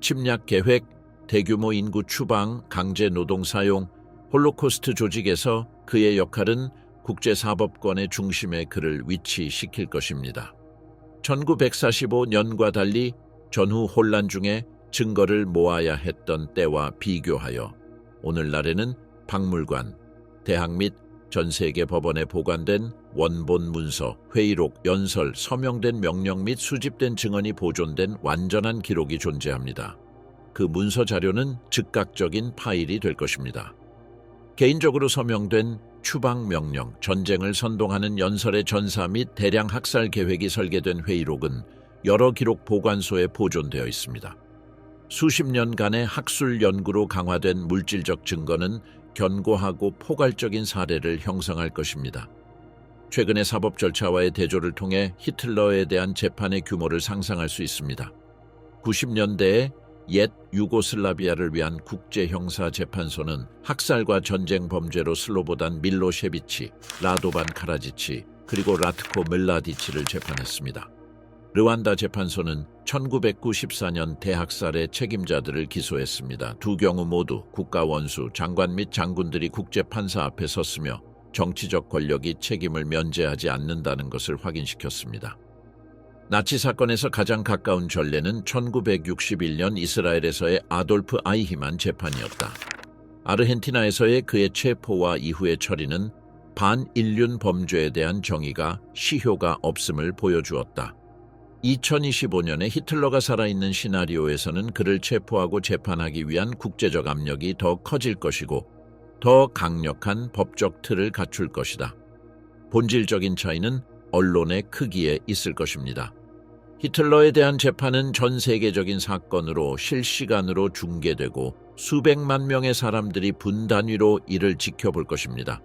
침략 계획, 대규모 인구 추방, 강제 노동 사용, 홀로코스트 조직에서 그의 역할은 국제사법권의 중심에 그를 위치시킬 것입니다. 1945년과 달리 전후 혼란 중에 증거를 모아야 했던 때와 비교하여 오늘날에는 박물관, 대학 및 전 세계 법원에 보관된 원본 문서, 회의록, 연설, 서명된 명령 및 수집된 증언이 보존된 완전한 기록이 존재합니다. 그 문서 자료는 즉각적인 파일이 될 것입니다. 개인적으로 서명된 추방 명령, 전쟁을 선동하는 연설의 전사 및 대량 학살 계획이 설계된 회의록은 여러 기록 보관소에 보존되어 있습니다. 수십 년간의 학술 연구로 강화된 물질적 증거는 견고하고 포괄적인 사례를 형성할 것입니다. 최근의 사법 절차와의 대조를 통해 히틀러에 대한 재판의 규모를 상상할 수 있습니다. 90년대에 옛 유고슬라비아를 위한 국제형사재판소는 학살과 전쟁 범죄로 슬로보단 밀로셰비치, 라도반 카라지치, 그리고 라트코 멜라디치를 재판했습니다. 르완다 재판소는 1994년 대학살의 책임자들을 기소했습니다. 두 경우 모두 국가 원수, 장관 및 장군들이 국제판사 앞에 섰으며 정치적 권력이 책임을 면제하지 않는다는 것을 확인시켰습니다. 나치 사건에서 가장 가까운 전례는 1961년 이스라엘에서의 아돌프 아이히만 재판이었다. 아르헨티나에서의 그의 체포와 이후의 처리는 반인륜 범죄에 대한 정의가 시효가 없음을 보여주었다. 2025년에 히틀러가 살아있는 시나리오에서는 그를 체포하고 재판하기 위한 국제적 압력이 더 커질 것이고 더 강력한 법적 틀을 갖출 것이다. 본질적인 차이는 언론의 크기에 있을 것입니다. 히틀러에 대한 재판은 전 세계적인 사건으로 실시간으로 중계되고 수백만 명의 사람들이 분 단위로 이를 지켜볼 것입니다.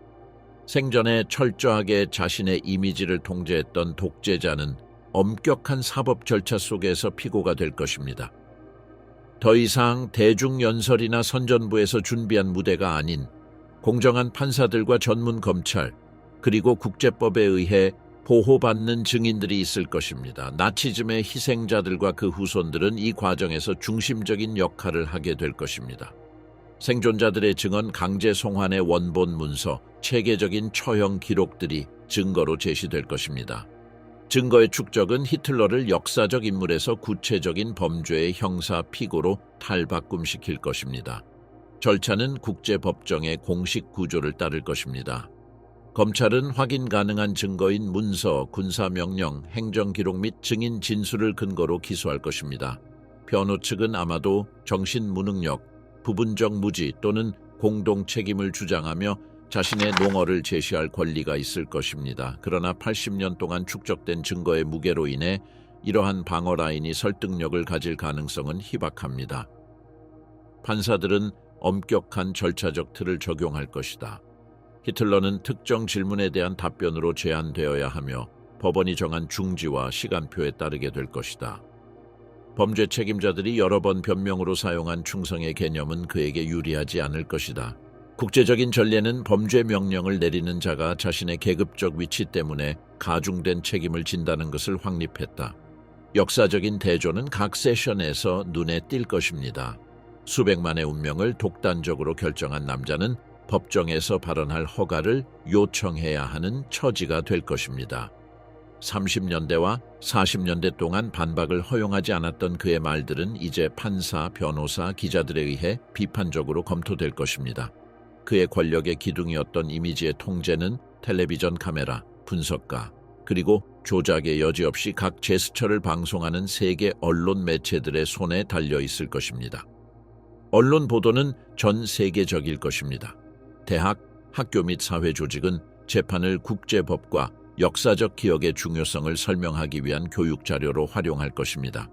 생전에 철저하게 자신의 이미지를 통제했던 독재자는 엄격한 사법 절차 속에서 피고가 될 것입니다. 더 이상 대중연설이나 선전부에서 준비한 무대가 아닌 공정한 판사들과 전문 검찰, 그리고 국제법에 의해 보호받는 증인들이 있을 것입니다. 나치즘의 희생자들과 그 후손들은 이 과정에서 중심적인 역할을 하게 될 것입니다. 생존자들의 증언, 강제 송환의 원본 문서, 체계적인 처형 기록들이 증거로 제시될 것입니다. 증거의 축적은 히틀러를 역사적 인물에서 구체적인 범죄의 형사 피고로 탈바꿈시킬 것입니다. 절차는 국제법정의 공식 구조를 따를 것입니다. 검찰은 확인 가능한 증거인 문서, 군사명령, 행정기록 및 증인 진술을 근거로 기소할 것입니다. 변호 측은 아마도 정신무능력, 부분적 무지 또는 공동 책임을 주장하며 자신의 농어를 제시할 권리가 있을 것입니다. 그러나 80년 동안 축적된 증거의 무게로 인해 이러한 방어 라인이 설득력을 가질 가능성은 희박합니다. 판사들은 엄격한 절차적 틀을 적용할 것이다. 히틀러는 특정 질문에 대한 답변으로 제한되어야 하며 법원이 정한 중지와 시간표에 따르게 될 것이다. 범죄 책임자들이 여러 번 변명으로 사용한 충성의 개념은 그에게 유리하지 않을 것이다. 국제적인 전례는 범죄 명령을 내리는 자가 자신의 계급적 위치 때문에 가중된 책임을 진다는 것을 확립했다. 역사적인 대조는 각 세션에서 눈에 띌 것입니다. 수백만의 운명을 독단적으로 결정한 남자는 법정에서 발언할 허가를 요청해야 하는 처지가 될 것입니다. 30년대와 40년대 동안 반박을 허용하지 않았던 그의 말들은 이제 판사, 변호사, 기자들에 의해 비판적으로 검토될 것입니다. 그의 권력의 기둥이었던 이미지의 통제는 텔레비전 카메라, 분석가, 그리고 조작의 여지 없이 각 제스처를 방송하는 세계 언론 매체들의 손에 달려 있을 것입니다. 언론 보도는 전 세계적일 것입니다. 대학, 학교 및 사회 조직은 재판을 국제법과 역사적 기억의 중요성을 설명하기 위한 교육 자료로 활용할 것입니다.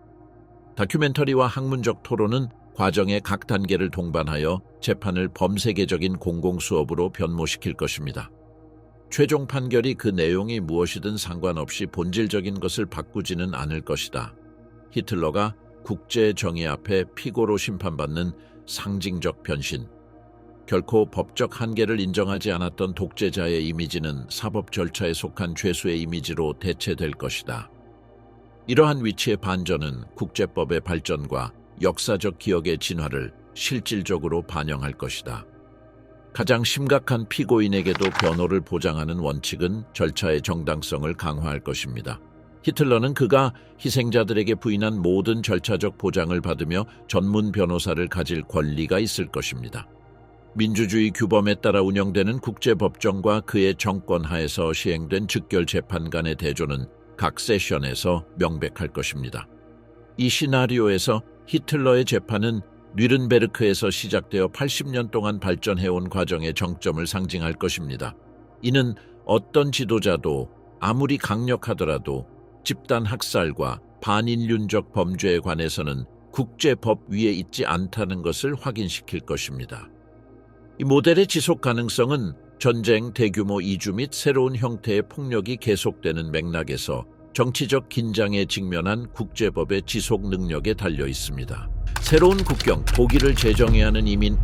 다큐멘터리와 학문적 토론은 과정의 각 단계를 동반하여 재판을 범세계적인 공공수업으로 변모시킬 것입니다. 최종 판결이 그 내용이 무엇이든 상관없이 본질적인 것을 바꾸지는 않을 것이다. 히틀러가 국제 정의 앞에 피고로 심판받는 상징적 변신. 결코 법적 한계를 인정하지 않았던 독재자의 이미지는 사법 절차에 속한 죄수의 이미지로 대체될 것이다. 이러한 위치의 반전은 국제법의 발전과 역사적 기억의 진화를 실질적으로 반영할 것이다. 가장 심각한 피고인에게도 변호를 보장하는 원칙은 절차의 정당성을 강화할 것입니다. 히틀러는 그가 희생자들에게 부인한 모든 절차적 보장을 받으며 전문 변호사를 가질 권리가 있을 것입니다. 민주주의 규범에 따라 운영되는 국제법정과 그의 정권 하에서 시행된 즉결 재판 간의 대조는 각 세션에서 명백할 것입니다. 이 시나리오에서 히틀러의 재판은 뉘른베르크에서 시작되어 80년 동안 발전해온 과정의 정점을 상징할 것입니다. 이는 어떤 지도자도 아무리 강력하더라도 집단 학살과 반인륜적 범죄에 관해서는 국제법 위에 있지 않다는 것을 확인시킬 것입니다. 이 모델의 지속 가능성은 전쟁, 대규모 이주 및 새로운 형태의 폭력이 계속되는 맥락에서 정치적 긴장에 직면한 국제법의 지속 능력에 달려 있습니다. 새로운 국경, 독일을 제정해야 하는 이민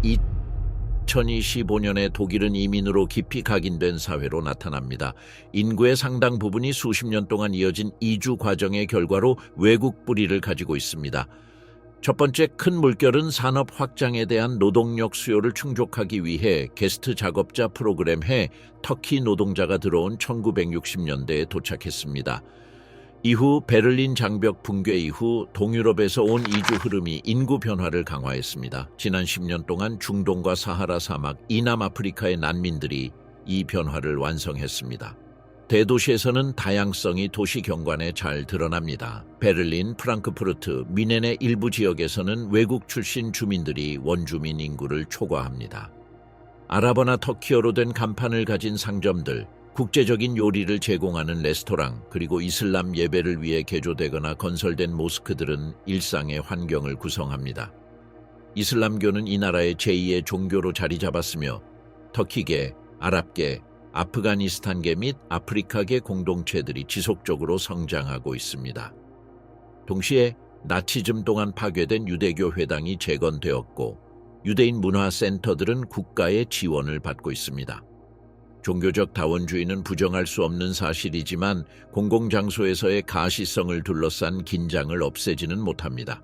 2025년에 독일은 이민으로 깊이 각인된 사회로 나타납니다. 인구의 상당 부분이 수십 년 동안 이어진 이주 과정의 결과로 외국 뿌리를 가지고 있습니다. 첫 번째 큰 물결은 산업 확장에 대한 노동력 수요를 충족하기 위해 게스트 작업자 프로그램 해 터키 노동자가 들어온 1960년대에 도착했습니다. 이후 베를린 장벽 붕괴 이후 동유럽에서 온 이주 흐름이 인구 변화를 강화했습니다. 지난 10년 동안 중동과 사하라 사막, 이남 아프리카의 난민들이 이 변화를 완성했습니다. 대도시에서는 다양성이 도시 경관에 잘 드러납니다. 베를린, 프랑크푸르트, 뮌헨의 일부 지역에서는 외국 출신 주민들이 원주민 인구를 초과합니다. 아랍어나 터키어로 된 간판을 가진 상점들, 국제적인 요리를 제공하는 레스토랑, 그리고 이슬람 예배를 위해 개조되거나 건설된 모스크들은 일상의 환경을 구성합니다. 이슬람교는 이 나라의 제2의 종교로 자리 잡았으며 터키계, 아랍계, 아프가니스탄계 및 아프리카계 공동체들이 지속적으로 성장하고 있습니다. 동시에 나치즘 동안 파괴된 유대교 회당이 재건되었고 유대인 문화센터들은 국가의 지원을 받고 있습니다. 종교적 다원주의는 부정할 수 없는 사실이지만 공공장소에서의 가시성을 둘러싼 긴장을 없애지는 못합니다.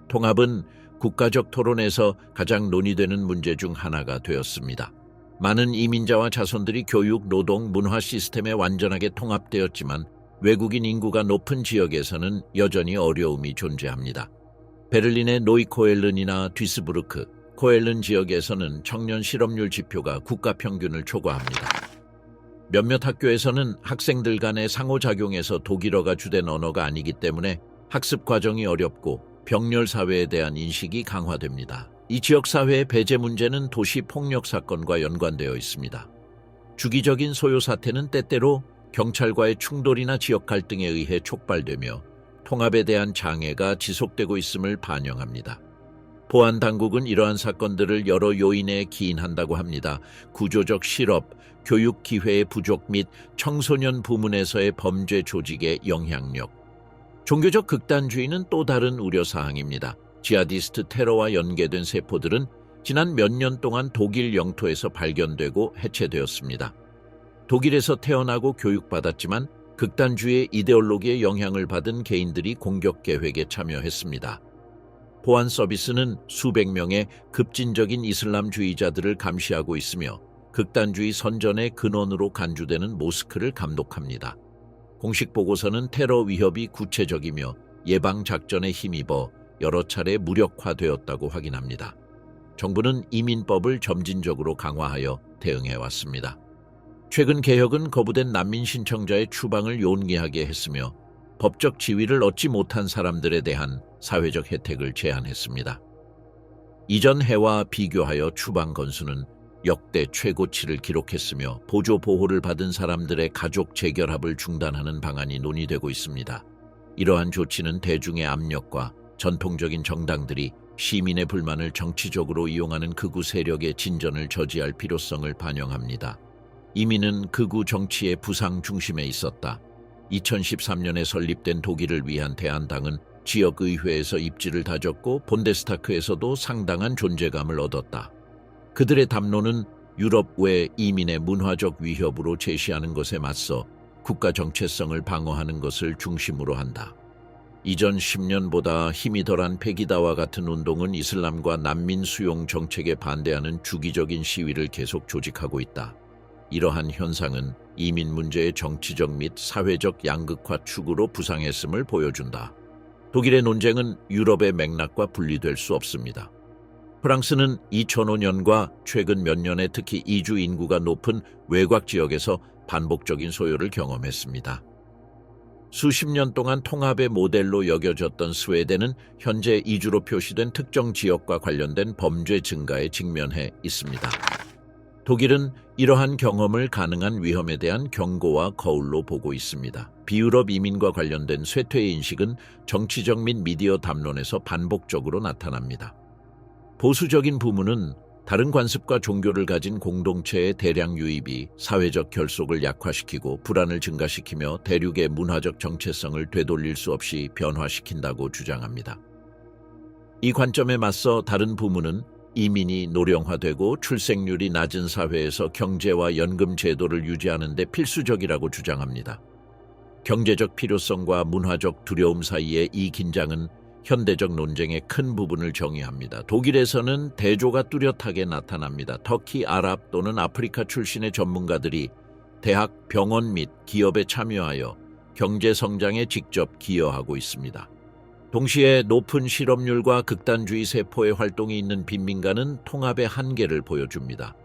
통합은 국가적 토론에서 가장 논의되는 문제 중 하나가 되었습니다. 많은 이민자와 자손들이 교육, 노동, 문화 시스템에 완전하게 통합되었지만 외국인 인구가 높은 지역에서는 여전히 어려움이 존재합니다. 베를린의 노이코엘른이나 뒤스부르크, 코엘른 지역에서는 청년 실업률 지표가 국가 평균을 초과합니다. 몇몇 학교에서는 학생들 간의 상호작용에서 독일어가 주된 언어가 아니기 때문에 학습 과정이 어렵고 병렬 사회에 대한 인식이 강화됩니다. 이 지역사회의 배제 문제는 도시 폭력 사건과 연관되어 있습니다. 주기적인 소요 사태는 때때로 경찰과의 충돌이나 지역 갈등에 의해 촉발되며 통합에 대한 장애가 지속되고 있음을 반영합니다. 보안 당국은 이러한 사건들을 여러 요인에 기인한다고 합니다. 구조적 실업, 교육 기회의 부족 및 청소년 부문에서의 범죄 조직의 영향력. 종교적 극단주의는 또 다른 우려사항입니다. 지하디스트 테러와 연계된 세포들은 지난 몇 년 동안 독일 영토에서 발견되고 해체되었습니다. 독일에서 태어나고 교육받았지만 극단주의 이데올로기의 영향을 받은 개인들이 공격 계획에 참여했습니다. 보안 서비스는 수백 명의 급진적인 이슬람주의자들을 감시하고 있으며 극단주의 선전의 근원으로 간주되는 모스크를 감독합니다. 공식 보고서는 테러 위협이 구체적이며 예방 작전에 힘입어 여러 차례 무력화되었다고 확인합니다. 정부는 이민법을 점진적으로 강화하여 대응해왔습니다. 최근 개혁은 거부된 난민 신청자의 추방을 용이하게 했으며 법적 지위를 얻지 못한 사람들에 대한 사회적 혜택을 제한했습니다. 이전 해와 비교하여 추방 건수는 역대 최고치를 기록했으며 보조 보호를 받은 사람들의 가족 재결합을 중단하는 방안이 논의되고 있습니다. 이러한 조치는 대중의 압력과 전통적인 정당들이 시민의 불만을 정치적으로 이용하는 극우 세력의 진전을 저지할 필요성을 반영합니다. 이민은 극우 정치의 부상 중심에 있었다. 2013년에 설립된 독일을 위한 대한당은 지역의회에서 입지를 다졌고 본데스타크에서도 상당한 존재감을 얻었다. 그들의 담론은 유럽 외 이민의 문화적 위협으로 제시하는 것에 맞서 국가 정체성을 방어하는 것을 중심으로 한다. 이전 10년보다 힘이 덜한 페기다와 같은 운동은 이슬람과 난민 수용 정책에 반대하는 주기적인 시위를 계속 조직하고 있다. 이러한 현상은 이민 문제의 정치적 및 사회적 양극화 축으로 부상했음을 보여준다. 독일의 논쟁은 유럽의 맥락과 분리될 수 없습니다. 프랑스는 2005년과 최근 몇 년에 특히 이주 인구가 높은 외곽 지역에서 반복적인 소요를 경험했습니다. 수십 년 동안 통합의 모델로 여겨졌던 스웨덴은 현재 이주로 표시된 특정 지역과 관련된 범죄 증가에 직면해 있습니다. 독일은 이러한 경험을 가능한 위험에 대한 경고와 거울로 보고 있습니다. 비유럽 이민과 관련된 쇠퇴의 인식은 정치적 및 미디어 담론에서 반복적으로 나타납니다. 보수적인 부문은 다른 관습과 종교를 가진 공동체의 대량 유입이 사회적 결속을 약화시키고 불안을 증가시키며 대륙의 문화적 정체성을 되돌릴 수 없이 변화시킨다고 주장합니다. 이 관점에 맞서 다른 부문은 이민이 노령화되고 출생률이 낮은 사회에서 경제와 연금 제도를 유지하는 데 필수적이라고 주장합니다. 경제적 필요성과 문화적 두려움 사이의 이 긴장은 현대적 논쟁의 큰 부분을 정의합니다. 독일에서는 대조가 뚜렷하게 나타납니다. 터키, 아랍 또는 아프리카 출신의 전문가들이 대학, 병원 및 기업에 참여하여 경제 성장에 직접 기여하고 있습니다. 동시에 높은 실업률과 극단주의 세포의 활동이 있는 빈민가는 통합의 한계를 보여줍니다.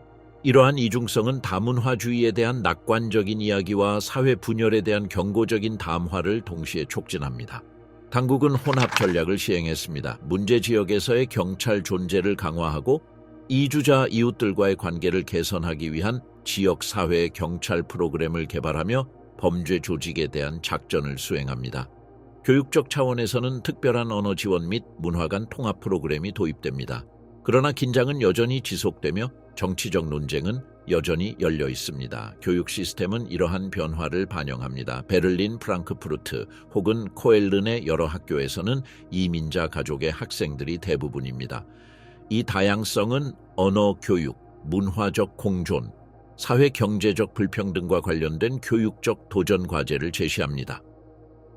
이러한 이중성은 다문화주의에 대한 낙관적인 이야기와 사회 분열에 대한 경고적인 담화를 동시에 촉진합니다. 당국은 혼합 전략을 시행했습니다. 문제 지역에서의 경찰 존재를 강화하고 이주자 이웃들과의 관계를 개선하기 위한 지역 사회 경찰 프로그램을 개발하며 범죄 조직에 대한 작전을 수행합니다. 교육적 차원에서는 특별한 언어 지원 및 문화 간 통합 프로그램이 도입됩니다. 그러나 긴장은 여전히 지속되며 정치적 논쟁은 여전히 열려 있습니다. 교육 시스템은 이러한 변화를 반영합니다. 베를린, 프랑크푸르트 혹은 코엘른의 여러 학교에서는 이민자 가족의 학생들이 대부분입니다. 이 다양성은 언어 교육, 문화적 공존, 사회 경제적 불평등과 관련된 교육적 도전 과제를 제시합니다.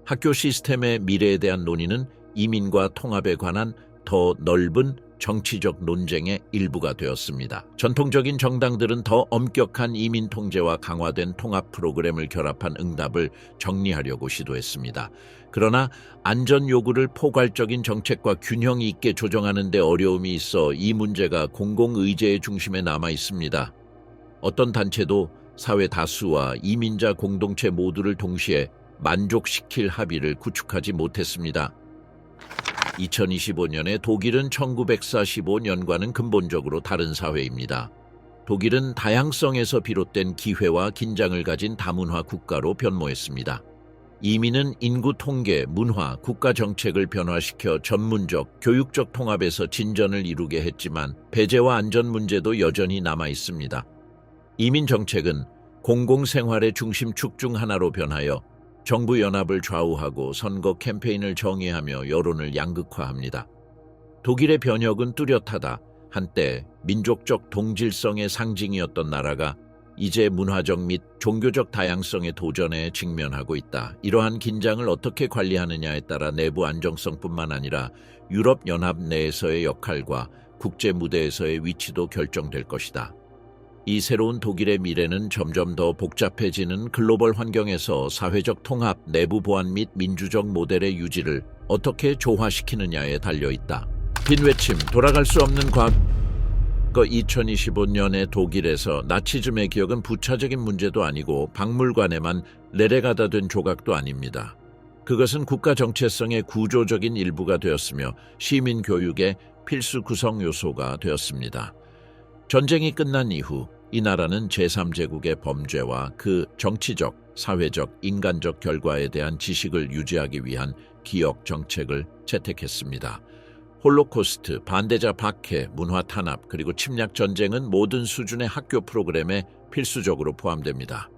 학교 시스템의 미래에 대한 논의는 이민과 통합에 관한 더 넓은 정치적 논쟁의 일부가 되었습니다. 전통적인 정당들은 더 엄격한 이민 통제와 강화된 통합 프로그램을 결합한 응답을 정리하려고 시도했습니다. 그러나 안전 요구를 포괄적인 정책과 균형 있게 조정하는 데 어려움이 있어 이 문제가 공공의제의 중심에 남아 있습니다. 어떤 단체도 사회 다수와 이민자 공동체 모두를 동시에 만족시킬 합의를 구축하지 못했습니다. 2025년에 독일은 1945년과는 근본적으로 다른 사회입니다. 독일은 다양성에서 비롯된 기회와 긴장을 가진 다문화 국가로 변모했습니다. 이민은 인구 통계, 문화, 국가 정책을 변화시켜 전문적, 교육적 통합에서 진전을 이루게 했지만 배제와 안전 문제도 여전히 남아 있습니다. 이민 정책은 공공생활의 중심축 중 하나로 변하여 정부 연합을 좌우하고 선거 캠페인을 정의하며 여론을 양극화합니다. 독일의 변혁은 뚜렷하다. 한때 민족적 동질성의 상징이었던 나라가 이제 문화적 및 종교적 다양성의 도전에 직면하고 있다. 이러한 긴장을 어떻게 관리하느냐에 따라 내부 안정성뿐만 아니라 유럽연합 내에서의 역할과 국제 무대에서의 위치도 결정될 것이다. 이 새로운 독일의 미래는 점점 더 복잡해지는 글로벌 환경에서 사회적 통합, 내부 보안 및 민주적 모델의 유지를 어떻게 조화시키느냐에 달려있다. 빈 외침, 돌아갈 수 없는 과거. 2025년의 독일에서 나치즘의 기억은 부차적인 문제도 아니고 박물관에만 레레가다 된 조각도 아닙니다. 그것은 국가 정체성의 구조적인 일부가 되었으며 시민 교육의 필수 구성 요소가 되었습니다. 전쟁이 끝난 이후 이 나라는 제3제국의 범죄와 그 정치적, 사회적, 인간적 결과에 대한 지식을 유지하기 위한 기억 정책을 채택했습니다. 홀로코스트, 반대자 박해, 문화 탄압, 그리고 침략 전쟁은 모든 수준의 학교 프로그램에 필수적으로 포함됩니다.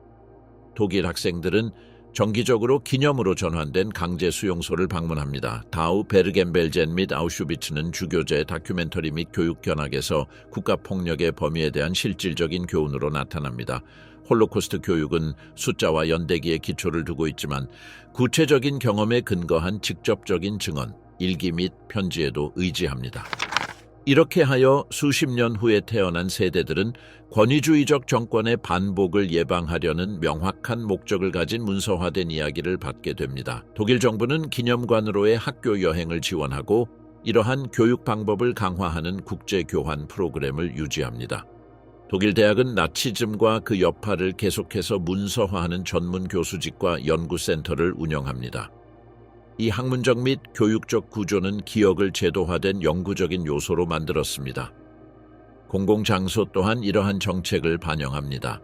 독일 학생들은 정기적으로 기념으로 전환된 강제 수용소를 방문합니다. 다우, 베르겐벨젠 및 아우슈비츠는 주교제, 다큐멘터리 및 교육 견학에서 국가폭력의 범위에 대한 실질적인 교훈으로 나타납니다. 홀로코스트 교육은 숫자와 연대기에 기초를 두고 있지만 구체적인 경험에 근거한 직접적인 증언, 일기 및 편지에도 의지합니다. 이렇게 하여 수십 년 후에 태어난 세대들은 권위주의적 정권의 반복을 예방하려는 명확한 목적을 가진 문서화된 이야기를 받게 됩니다. 독일 정부는 기념관으로의 학교 여행을 지원하고 이러한 교육 방법을 강화하는 국제교환 프로그램을 유지합니다. 독일 대학은 나치즘과 그 여파를 계속해서 문서화하는 전문 교수직과 연구센터를 운영합니다. 이 학문적 및 교육적 구조는 기억을 제도화된 영구적인 요소로 만들었습니다. 공공장소 또한 이러한 정책을 반영합니다.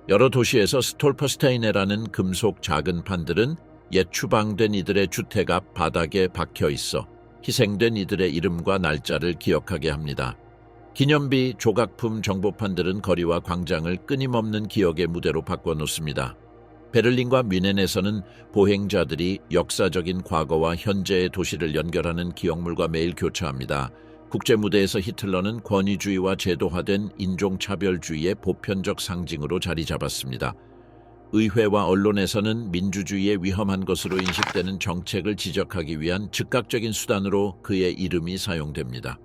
여러 도시에서 스톨퍼스타이네라는 금속 작은 판들은 옛 추방된 이들의 주택 앞 바닥에 박혀 있어 희생된 이들의 이름과 날짜를 기억하게 합니다. 기념비, 조각품, 정보판들은 거리와 광장을 끊임없는 기억의 무대로 바꿔놓습니다. 베를린과 뮌헨에서는 보행자들이 역사적인 과거와 현재의 도시를 연결하는 기억물과 매일 교차합니다. 국제무대에서 히틀러는 권위주의와 제도화된 인종차별주의의 보편적 상징으로 자리 잡았습니다. 의회와 언론에서는 민주주의에 위험한 것으로 인식되는 정책을 지적하기 위한 즉각적인 수단으로 그의 이름이 사용됩니다.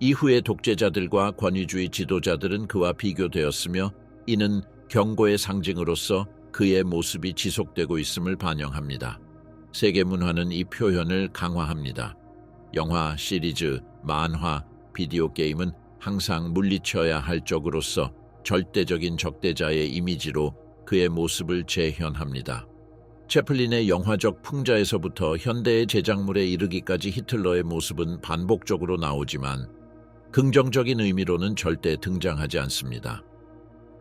이후의 독재자들과 권위주의 지도자들은 그와 비교되었으며 이는 경고의 상징으로서 그의 모습이 지속되고 있음을 반영합니다. 세계 문화는 이 표현을 강화합니다. 영화, 시리즈, 만화, 비디오 게임은 항상 물리쳐야 할 적으로서 절대적인 적대자의 이미지로 그의 모습을 재현합니다. 채플린의 영화적 풍자에서부터 현대의 제작물에 이르기까지 히틀러의 모습은 반복적으로 나오지만 긍정적인 의미로는 절대 등장하지 않습니다.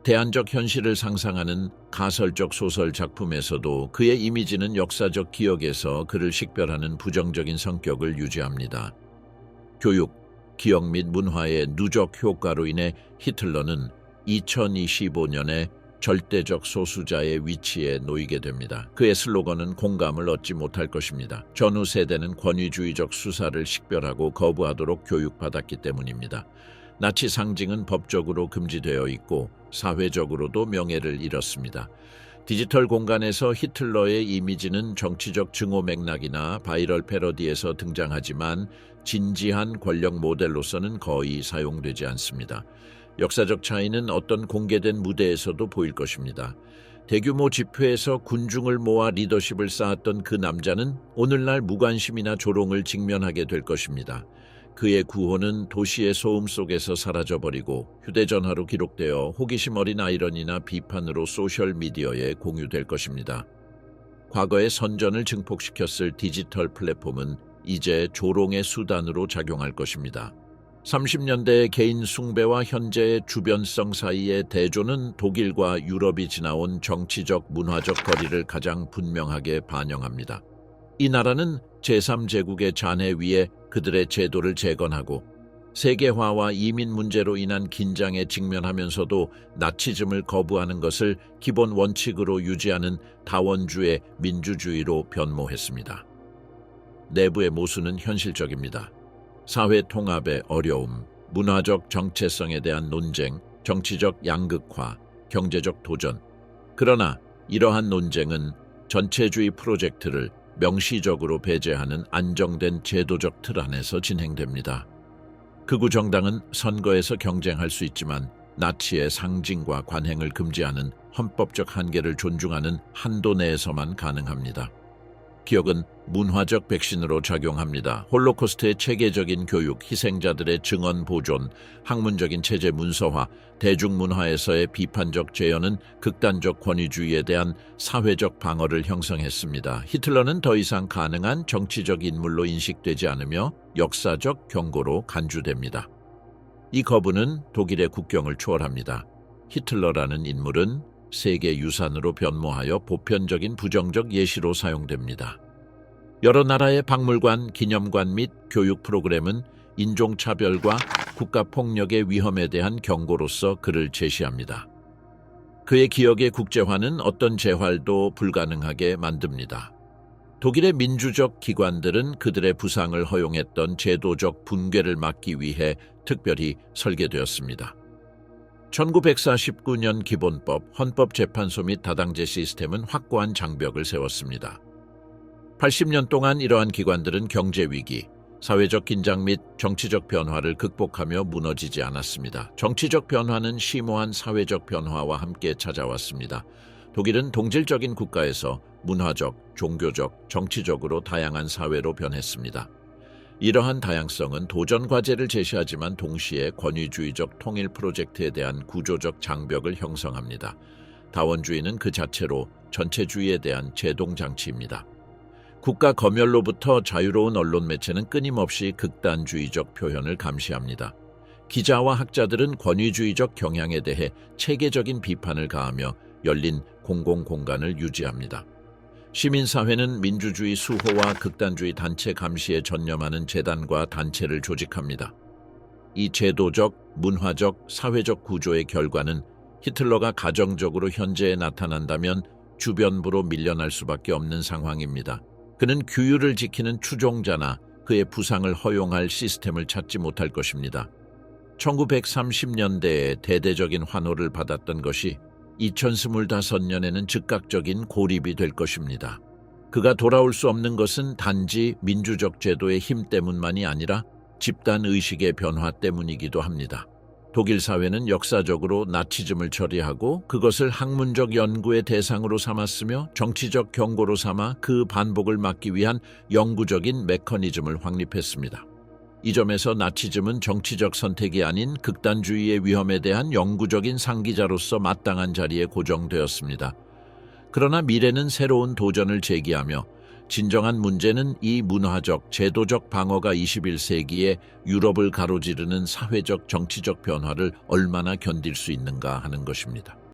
대안적 현실을 상상하는 가설적 소설 작품에서도 그의 이미지는 역사적 기억에서 그를 식별하는 부정적인 성격을 유지합니다. 교육, 기억 및 문화의 누적 효과로 인해 히틀러는 2025년에 절대적 소수자의 위치에 놓이게 됩니다. 그의 슬로건은 공감을 얻지 못할 것입니다. 전후 세대는 권위주의적 수사를 식별하고 거부하도록 교육받았기 때문입니다. 나치 상징은 법적으로 금지되어 있고 사회적으로도 명예를 잃었습니다. 디지털 공간에서 히틀러의 이미지는 정치적 증오 맥락이나 바이럴 패러디에서 등장하지만 진지한 권력 모델로서는 거의 사용되지 않습니다. 역사적 차이는 어떤 공개된 무대에서도 보일 것입니다. 대규모 집회에서 군중을 모아 리더십을 쌓았던 그 남자는 오늘날 무관심이나 조롱을 직면하게 될 것입니다. 그의 구호는 도시의 소음 속에서 사라져버리고 휴대전화로 기록되어 호기심 어린 아이러니나 비판으로 소셜미디어에 공유될 것입니다. 과거의 선전을 증폭시켰을 디지털 플랫폼은 이제 조롱의 수단으로 작용할 것입니다. 30년대의 개인 숭배와 현재의 주변성 사이의 대조는 독일과 유럽이 지나온 정치적 문화적 거리를 가장 분명하게 반영합니다. 이 나라는 제3제국의 잔해 위에 그들의 제도를 재건하고 세계화와 이민 문제로 인한 긴장에 직면하면서도 나치즘을 거부하는 것을 기본 원칙으로 유지하는 다원주의 민주주의로 변모했습니다. 내부의 모순은 현실적입니다. 사회 통합의 어려움, 문화적 정체성에 대한 논쟁, 정치적 양극화, 경제적 도전. 그러나 이러한 논쟁은 전체주의 프로젝트를 명시적으로 배제하는 안정된 제도적 틀 안에서 진행됩니다. 극우 정당은 선거에서 경쟁할 수 있지만 나치의 상징과 관행을 금지하는 헌법적 한계를 존중하는 한도 내에서만 가능합니다. 기억은 문화적 백신으로 작용합니다. 홀로코스트의 체계적인 교육, 희생자들의 증언 보존, 학문적인 체제 문서화, 대중문화에서의 비판적 재현은 극단적 권위주의에 대한 사회적 방어를 형성했습니다. 히틀러는 더 이상 가능한 정치적 인물로 인식되지 않으며 역사적 경고로 간주됩니다. 이 거부는 독일의 국경을 초월합니다. 히틀러라는 인물은 세계 유산으로 변모하여 보편적인 부정적 예시로 사용됩니다. 여러 나라의 박물관, 기념관 및 교육 프로그램은 인종차별과 국가폭력의 위험에 대한 경고로서 그를 제시합니다. 그의 기억의 국제화는 어떤 재활도 불가능하게 만듭니다. 독일의 민주적 기관들은 그들의 부상을 허용했던 제도적 붕괴를 막기 위해 특별히 설계되었습니다. 1949년 기본법, 헌법재판소 및 다당제 시스템은 확고한 장벽을 세웠습니다. 80년 동안 이러한 기관들은 경제위기, 사회적 긴장 및 정치적 변화를 극복하며 무너지지 않았습니다. 정치적 변화는 심오한 사회적 변화와 함께 찾아왔습니다. 독일은 동질적인 국가에서 문화적, 종교적, 정치적으로 다양한 사회로 변했습니다. 이러한 다양성은 도전 과제를 제시하지만 동시에 권위주의적 통일 프로젝트에 대한 구조적 장벽을 형성합니다. 다원주의는 그 자체로 전체주의에 대한 제동장치입니다. 국가 검열로부터 자유로운 언론 매체는 끊임없이 극단주의적 표현을 감시합니다. 기자와 학자들은 권위주의적 경향에 대해 체계적인 비판을 가하며 열린 공공공간을 유지합니다. 시민사회는 민주주의 수호와 극단주의 단체 감시에 전념하는 재단과 단체를 조직합니다. 이 제도적, 문화적, 사회적 구조의 결과는 히틀러가 가정적으로 현재에 나타난다면 주변부로 밀려날 수밖에 없는 상황입니다. 그는 규율을 지키는 추종자나 그의 부상을 허용할 시스템을 찾지 못할 것입니다. 1930년대에 대대적인 환호를 받았던 것이 2025년에는 즉각적인 고립이 될 것입니다. 그가 돌아올 수 없는 것은 단지 민주적 제도의 힘 때문만이 아니라 집단 의식의 변화 때문이기도 합니다. 독일 사회는 역사적으로 나치즘을 처리하고 그것을 학문적 연구의 대상으로 삼았으며 정치적 경고로 삼아 그 반복을 막기 위한 영구적인 메커니즘을 확립했습니다. 이 점에서 나치즘은 정치적 선택이 아닌 극단주의의 위험에 대한 영구적인 상기자로서 마땅한 자리에 고정되었습니다. 그러나 미래는 새로운 도전을 제기하며 진정한 문제는 이 문화적, 제도적 방어가 21세기의 유럽을 가로지르는 사회적, 정치적 변화를 얼마나 견딜 수 있는가 하는 것입니다.